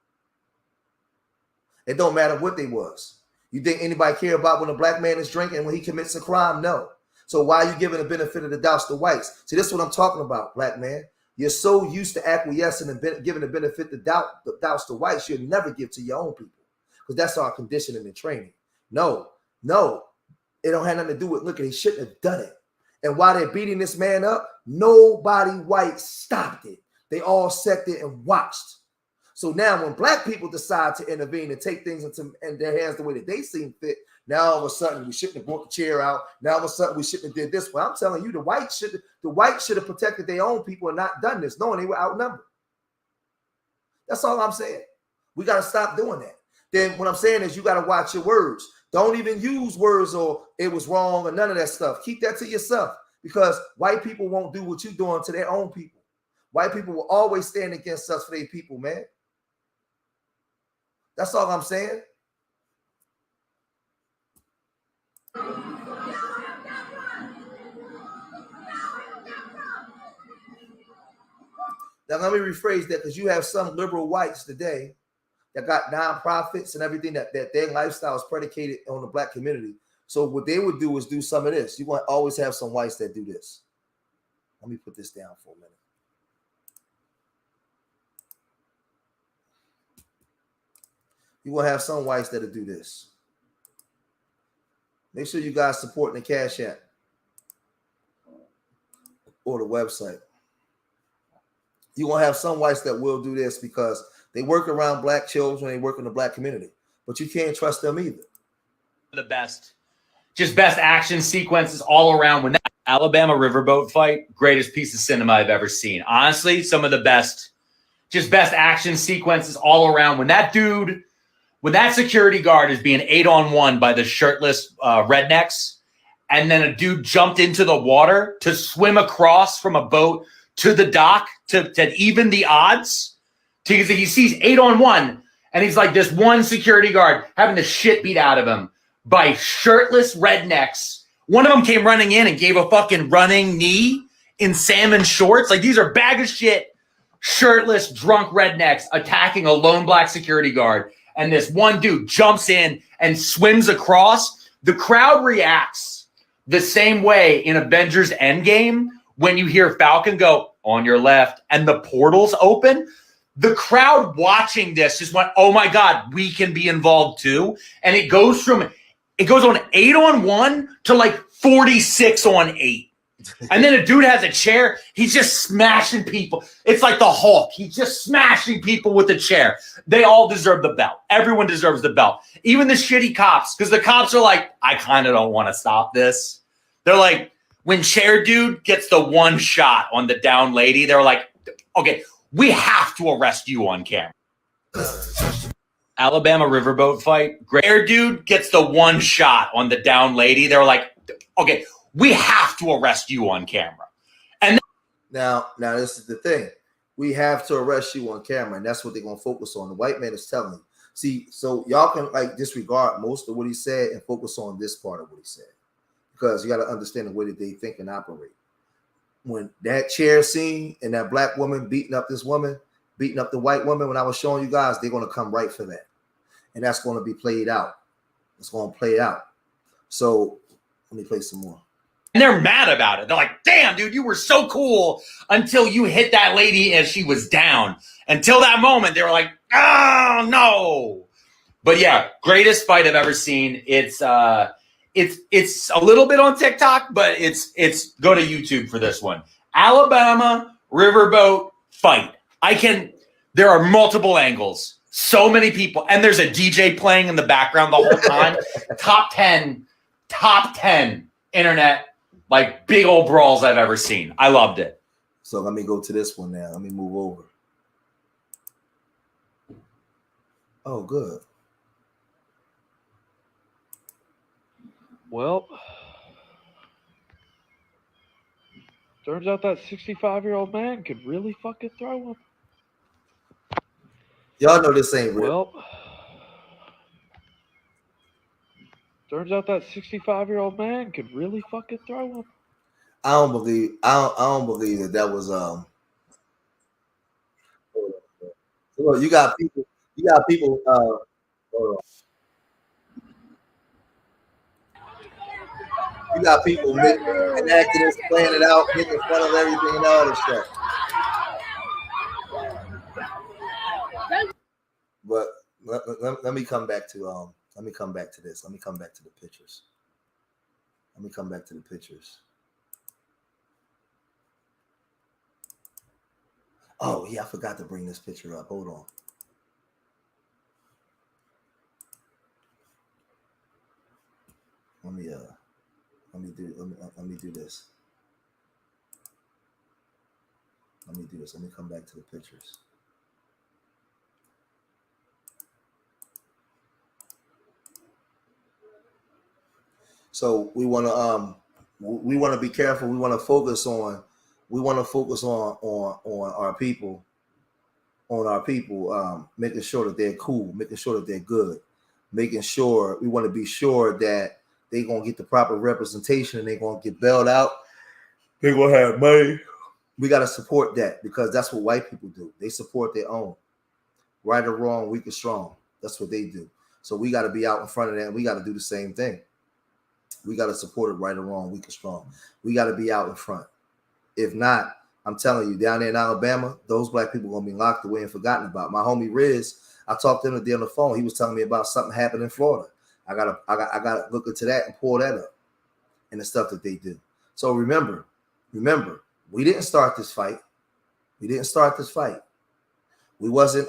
Speaker 1: It don't matter what they was. You think anybody care about when a black man is drinking when he commits a crime? No. So why are you giving the benefit of the doubt to whites? See, this is what I'm talking about, black man. You're so used to acquiescing and giving the benefit of the doubts to whites, you'll never give to your own people, because that's our conditioning and training. No, it don't have nothing to do with, look, he shouldn't have done it. And while they're beating this man up, nobody white stopped it. They all sat there and watched. So now when black people decide to intervene and take things in their hands the way that they seem fit, now all of a sudden we shouldn't have brought the chair out. Now all of a sudden we shouldn't have did this. Well, I'm telling you, the whites should have protected their own people and not done this, knowing they were outnumbered. That's all I'm saying. We got to stop doing that. Then what I'm saying is you got to watch your words. Don't even use words or it was wrong or none of that stuff. Keep that to yourself, because white people won't do what you're doing to their own people. White people will always stand against us for their people, man. That's all I'm saying. Now, let me rephrase that, because you have some liberal whites today that got nonprofits and everything that their lifestyle is predicated on the black community. So what they would do is do some of this. You're going to always have some whites that do this. Let me put this down for a minute. You will have some whites that'll do this. Make sure you guys support the Cash App or the website. You will have some whites that will do this because they work around black children, they work in the black community, but you can't trust them either.
Speaker 4: The best action sequences all around. When that Alabama Riverboat fight, greatest piece of cinema I've ever seen. Honestly, some of the best action sequences all around. When that security guard is being 8-on-1 by the shirtless rednecks, and then a dude jumped into the water to swim across from a boat to the dock to even the odds, because he sees 8-on-1, and he's like this one security guard having the shit beat out of him by shirtless rednecks One of them came running in and gave a fucking running knee in salmon shorts. Like, these are bag of shit, shirtless, drunk rednecks attacking a lone black security guard. And this one dude jumps in and swims across. The crowd reacts the same way in Avengers Endgame when you hear Falcon go, on your left, and the portals open. The crowd watching this just went, oh my God, we can be involved too. And it goes on 8-on-1 to like 46-on-8. And then a dude has a chair. He's just smashing people. It's like the Hulk. He's just smashing people with the chair. They all deserve the belt. Everyone deserves the belt. Even the shitty cops, because the cops are like, I kind of don't want to stop this. They're like, when chair dude gets the one shot on the down lady, they're like, okay, we have to arrest you on camera. Alabama Riverboat fight. Chair dude gets the one shot on the down lady. They're like, okay, we have to arrest you on camera. And
Speaker 1: now this is the thing. We have to arrest you on camera, and that's what they're gonna focus on. The white man is telling you. See, so y'all can like disregard most of what he said and focus on this part of what he said. Because you got to understand the way that they think and operate. When that chair scene and that black woman beating up this woman, beating up the white woman, when I was showing you guys, they're going to come right for that. And that's going to be played out. It's going to play out. So let me play some more.
Speaker 4: And they're mad about it. They're like, damn, dude, you were so cool until you hit that lady as she was down. Until that moment, they were like, oh, no. But yeah, greatest fight I've ever seen. It's a little bit on TikTok, but it's go to YouTube for this one. Alabama Riverboat fight. There are multiple angles, so many people, and there's a DJ playing in the background the whole time. top 10 internet, like big old brawls I've ever seen. I loved it.
Speaker 1: So let me go to this one now. Let me move over. Oh, good.
Speaker 5: Well, turns out that 65-year-old man could really fucking throw him.
Speaker 1: Y'all know this ain't real.
Speaker 5: Well, turns out that 65-year-old man could really fucking throw him.
Speaker 1: I don't believe that was Look, you got people hold on. You got people enacting this, playing it out, making fun of everything and all this stuff. But let me come back to this. Let me come back to the pictures. Oh yeah, I forgot to bring this picture up. Hold on. Let me do this. Let me come back to the pictures. So we want to be careful. We want to focus on our people, making sure that they're cool, making sure that they're good, making sure we want to be sure that they're going to get the proper representation and they're going to get bailed out. They're going to have money. We got to support that because that's what white people do. They support their own. Right or wrong, weak or strong. That's what they do. So we got to be out in front of that. And we got to do the same thing. We got to support it right or wrong, weak or strong. We got to be out in front. If not, I'm telling you, down there in Alabama, those black people are going to be locked away and forgotten about. My homie Riz, I talked to him today on the phone. He was telling me about something happened in Florida. I gotta look into that and pull that up and the stuff that they do. So remember, we didn't start this fight. We wasn't.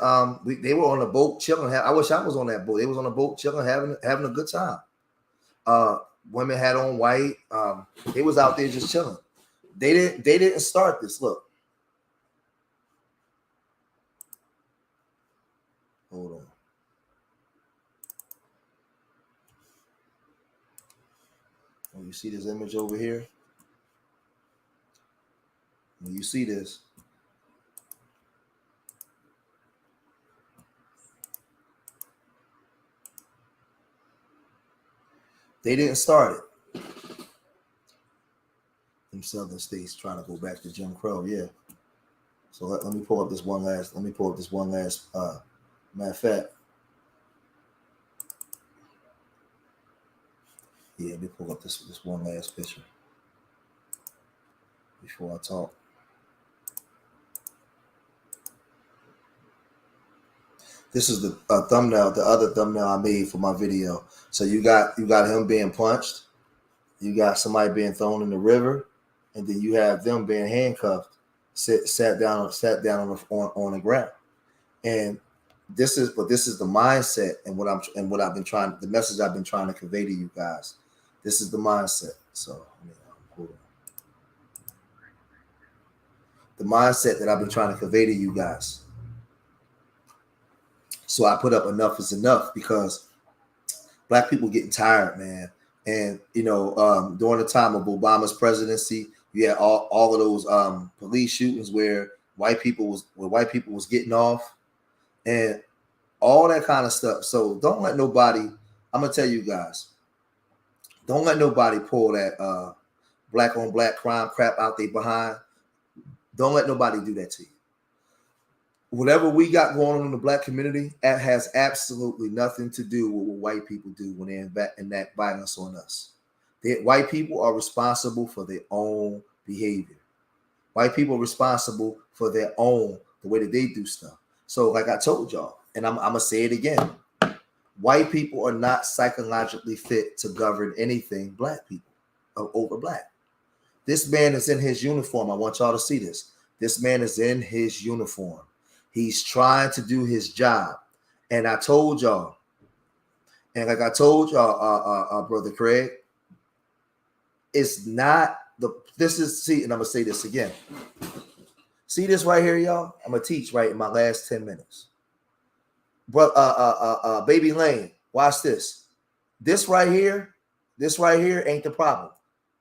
Speaker 1: They were on a boat chilling. I wish I was on that boat. They was on a boat chilling, having a good time. Women had on white. They was out there just chilling. They didn't start this. Look. Hold on. When you see this image over here, when you see this, they didn't start it. From southern states trying to go back to Jim Crow. Yeah. So let me pull up this one last. Let me pull up this one last. Matter of fact, yeah. Let me pull up this one last picture before I talk. This is the thumbnail, the other thumbnail I made for my video. So you got him being punched, you got somebody being thrown in the river, and then you have them being handcuffed, sat down on the ground. And this is the mindset and what I've been trying, the message I've been trying to convey to you guys. This is the mindset. So hold on. The mindset that I've been trying to convey to you guys. So I put up enough is enough because black people getting tired, man. And during the time of Obama's presidency, you had all of those police shootings where white people was getting off, and all that kind of stuff. So don't let nobody. I'm gonna tell you guys, don't let nobody pull that black on black crime crap out there behind. Don't let nobody do that to you. Whatever we got going on in the black community, that has absolutely nothing to do with what white people do when they enact violence on us. White people are responsible for their own behavior. White people are responsible for the way that they do stuff. So like I told y'all, and I'm going to say it again, white people are not psychologically fit to govern anything black people over black. This man is in his uniform. I want y'all to see this. This man is in his uniform. He's trying to do his job. And I told y'all, and like I told y'all, Brother Craig, it's not see, and I'm going to say this again. See this right here, y'all? I'm going to teach right in my last 10 minutes. Baby Lane, watch this. This right here ain't the problem.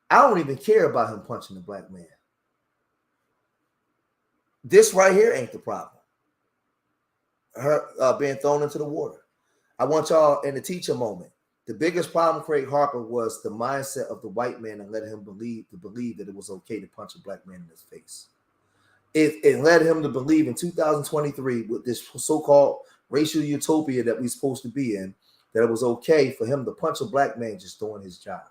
Speaker 1: I don't even care about him punching the black man. This right here ain't the problem. Her being thrown into the water. I want y'all in the teacher moment. The biggest problem, Craig Harper, was the mindset of the white man and let him believe that it was okay to punch a black man in his face. It led him to believe in 2023 with this so-called racial utopia that we're supposed to be in, that it was okay for him to punch a black man just doing his job.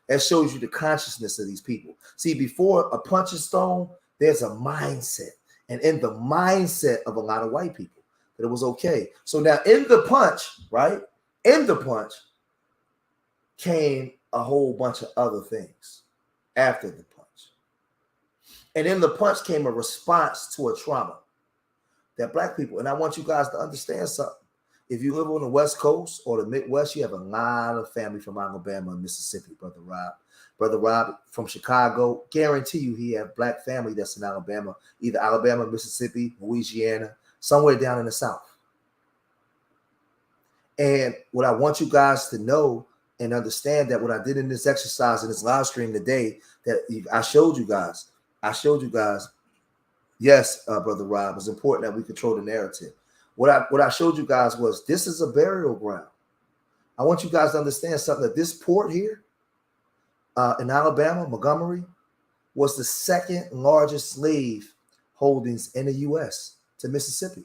Speaker 1: That shows you the consciousness of these people. See, before a punch is thrown, there's a mindset. And in the mindset of a lot of white people, that it was okay. So now in the punch, right? In the punch came a whole bunch of other things after the punch. And in the punch came a response to a trauma that black people, and I want you guys to understand something. If you live on the West Coast or the Midwest, you have a lot of family from Alabama and Mississippi, Brother Rob. Brother Rob from Chicago, guarantee you he have black family that's in Alabama, either Alabama, Mississippi, Louisiana, somewhere down in the South. And what I want you guys to know and understand that what I did in this exercise in this live stream today, that I showed you guys, yes, Brother Rob, it's important that we control the narrative. What I showed you guys was this is a burial ground. I want you guys to understand something, that this port here in Alabama, Montgomery, was the second largest slave holdings in the U.S. to Mississippi.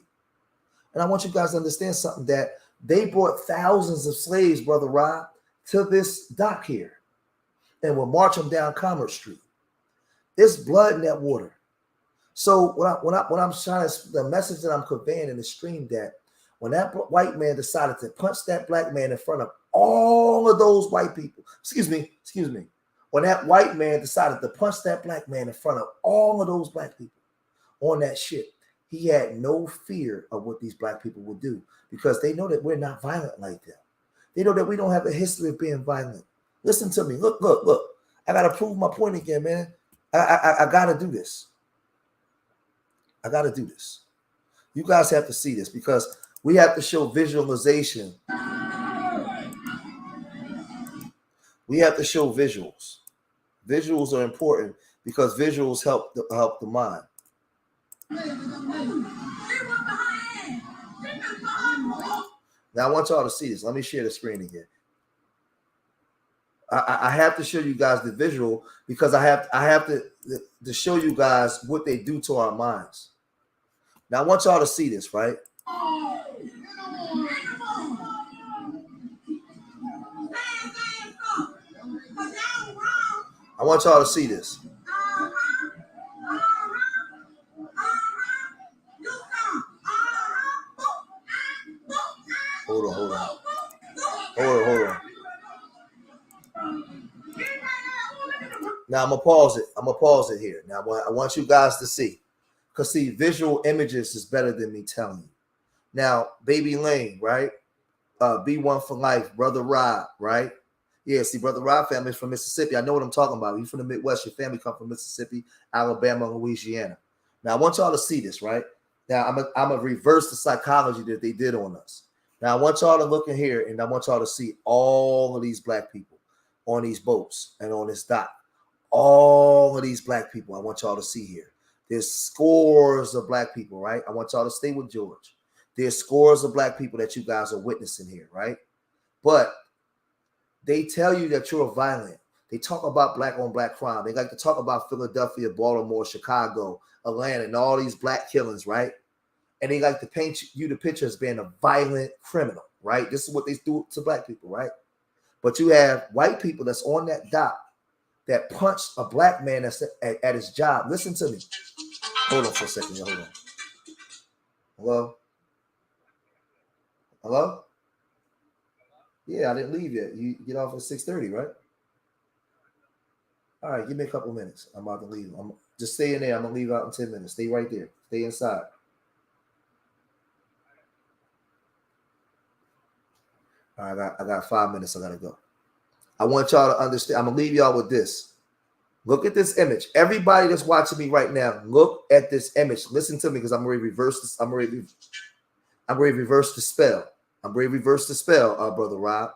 Speaker 1: And I want you guys to understand something, that they brought thousands of slaves, Brother Rob, to this dock here and will march them down Commerce Street. There's blood in that water. So when I'm trying to, the message that I'm conveying in the stream, that when that white man decided to punch that black man in front of all of those white people, excuse me, when that white man decided to punch that black man in front of all of those black people on that ship, he had no fear of what these black people would do, because they know that we're not violent like them. They know that we don't have a history of being violent. Listen to me. Look. I got to prove my point again, man. I got to do this. I got to do this. You guys have to see this, because we have to show visualization. We have to show visuals. Visuals are important because visuals help the mind. Now I want y'all to see this. Let me share the screen again. I have to show you guys the visual because I have to show you guys what they do to our minds. Now I want y'all to see this, right? I want y'all to see this. Hold on. Now I'm gonna pause it here. Now I want you guys to see, because see, visual images is better than me telling you. Now, Baby Lane, right? B1 for life, Brother Rob, right? Yeah, see, Brother Rob family is from Mississippi. I know what I'm talking about. You're from the Midwest. Your family come from Mississippi, Alabama, Louisiana. Now I want y'all to see this, right? Now I'm gonna reverse the psychology that they did on us. Now I want y'all to look in here, and I want y'all to see all of these black people on these boats and on this dock. All of these black people, I want y'all to see here. There's scores of black people, right? I want y'all to stay with George. There's scores of black people that you guys are witnessing here, right? But they tell you that you're violent. They talk about black on black crime. They like to talk about Philadelphia, Baltimore, Chicago, Atlanta, and all these black killings, right? And they like to paint you the picture as being a violent criminal, right? This is what they do to black people, right? But you have white people that's on that dock that punched a black man that's at his job. Listen to me. Hold on for a second. Hold on. Hello? Hello? Yeah, I didn't leave yet. You get off at 6:30, right? All right, give me a couple minutes. I'm about to leave. I'm just stay in there. I'm gonna leave out in 10 minutes. Stay right there. Stay inside. All right, I got 5 minutes. I gotta go. I want y'all to understand. I'm gonna leave y'all with this. Look at this image. Everybody that's watching me right now, look at this image. Listen to me, because I'm going to reverse this. I'm going to reverse the spell. I'm going to reverse the spell, Brother Rob.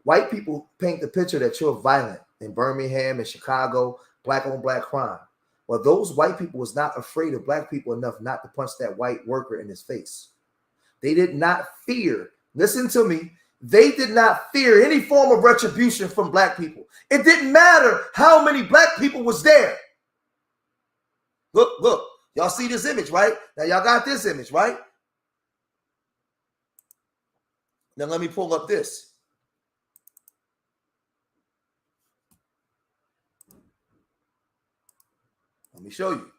Speaker 1: White people paint the picture that you're violent in Birmingham and Chicago, black on black crime. Well, those white people was not afraid of black people enough not to punch that white worker in his face. They did not fear. Listen to me. They did not fear any form of retribution from black people. It didn't matter how many black people was there. Look. Y'all see this image, right? Now y'all got this image, right? Now let me pull up this. Let me show you.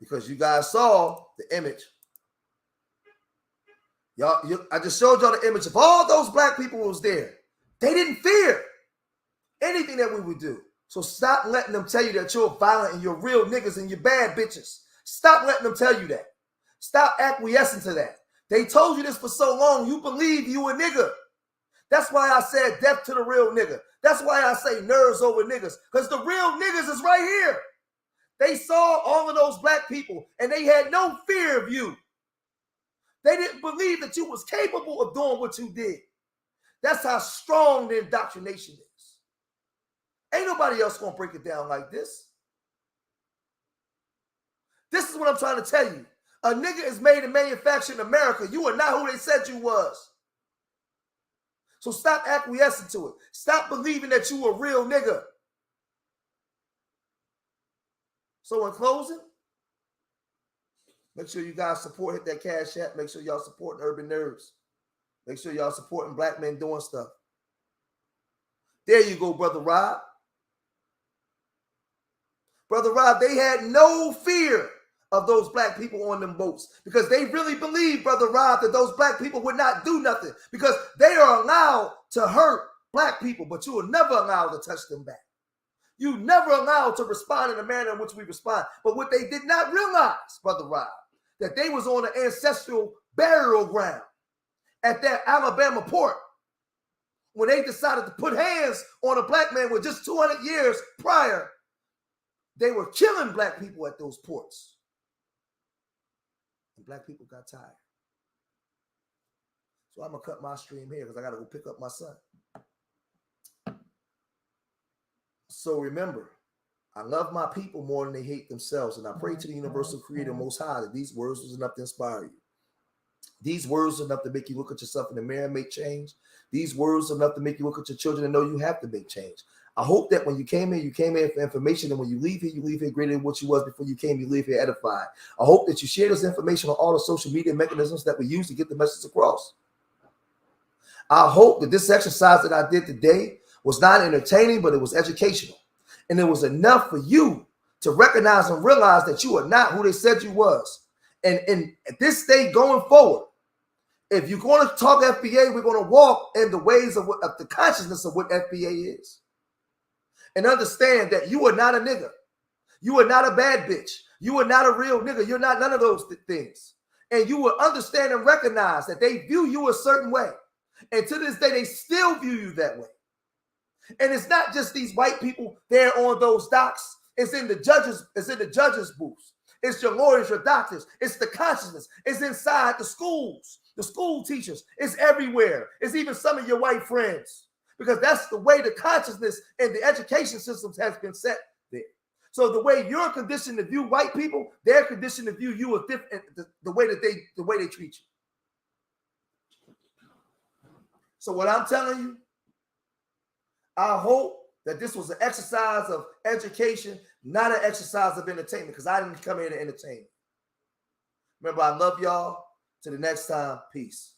Speaker 1: Because you guys saw the image. I just showed y'all the image of all those black people who was there. They didn't fear anything that we would do. So stop letting them tell you that you're violent and you're real niggas and you're bad bitches. Stop letting them tell you that. Stop acquiescing to that. They told you this for so long, you believe you a nigga. That's why I said death to the real nigga. That's why I say nerves over niggas, because the real niggas is right here. They saw all of those black people and they had no fear of you. They didn't believe that you was capable of doing what you did. That's how strong the indoctrination is. Ain't nobody else gonna break it down like this. This is what I'm trying to tell you. A nigga is made and manufactured in America. You are not who they said you was. So stop acquiescing to it. Stop believing that you a real nigga. So in closing, make sure you guys support, hit that Cash App. Make sure y'all supporting Urban Nerves. Make sure y'all supporting black men doing stuff. There you go, Brother Rob. Brother Rob, they had no fear of those black people on them boats because they really believed, Brother Rob, that those black people would not do nothing because they are allowed to hurt black people, but you will never allow to touch them back. You never allowed to respond in the manner in which we respond. But what they did not realize, Brother Rob, that they was on an ancestral burial ground at that Alabama port when they decided to put hands on a black man with just 200 years prior. They were killing black people at those ports. And black people got tired. So I'm going to cut my stream here because I got to go pick up my son. So remember, I love my people more than they hate themselves. And I pray to the universal creator most high that these words was enough to inspire you. These words are enough to make you look at yourself in the mirror and make change. These words are enough to make you look at your children and know you have to make change. I hope that when you came here for information, and when you leave here greater than what you was before you came. You leave here edified. I hope that you share this information on all the social media mechanisms that we use to get the message across. I hope that this exercise that I did today was not entertaining, but it was educational. And it was enough for you to recognize and realize that you are not who they said you was. And at this state going forward, if you're going to talk FBA, we're going to walk in the ways of the consciousness of what FBA is. And understand that you are not a nigga. You are not a bad bitch. You are not a real nigga. You're not none of those things. And you will understand and recognize that they view you a certain way. And to this day, they still view you that way. And it's not just these white people there on those docks. It's in the judges' booths. It's your lawyers, your doctors. It's the consciousness. It's inside the schools, the school teachers. It's everywhere. It's even some of your white friends, because that's the way the consciousness and the education systems has been set there. So the way you're conditioned to view white people, they're conditioned to view you as different. The way they treat you. So what I'm telling you, I hope that this was an exercise of education, not an exercise of entertainment, because I didn't come here to entertain. Remember, I love y'all. Till the next time, peace.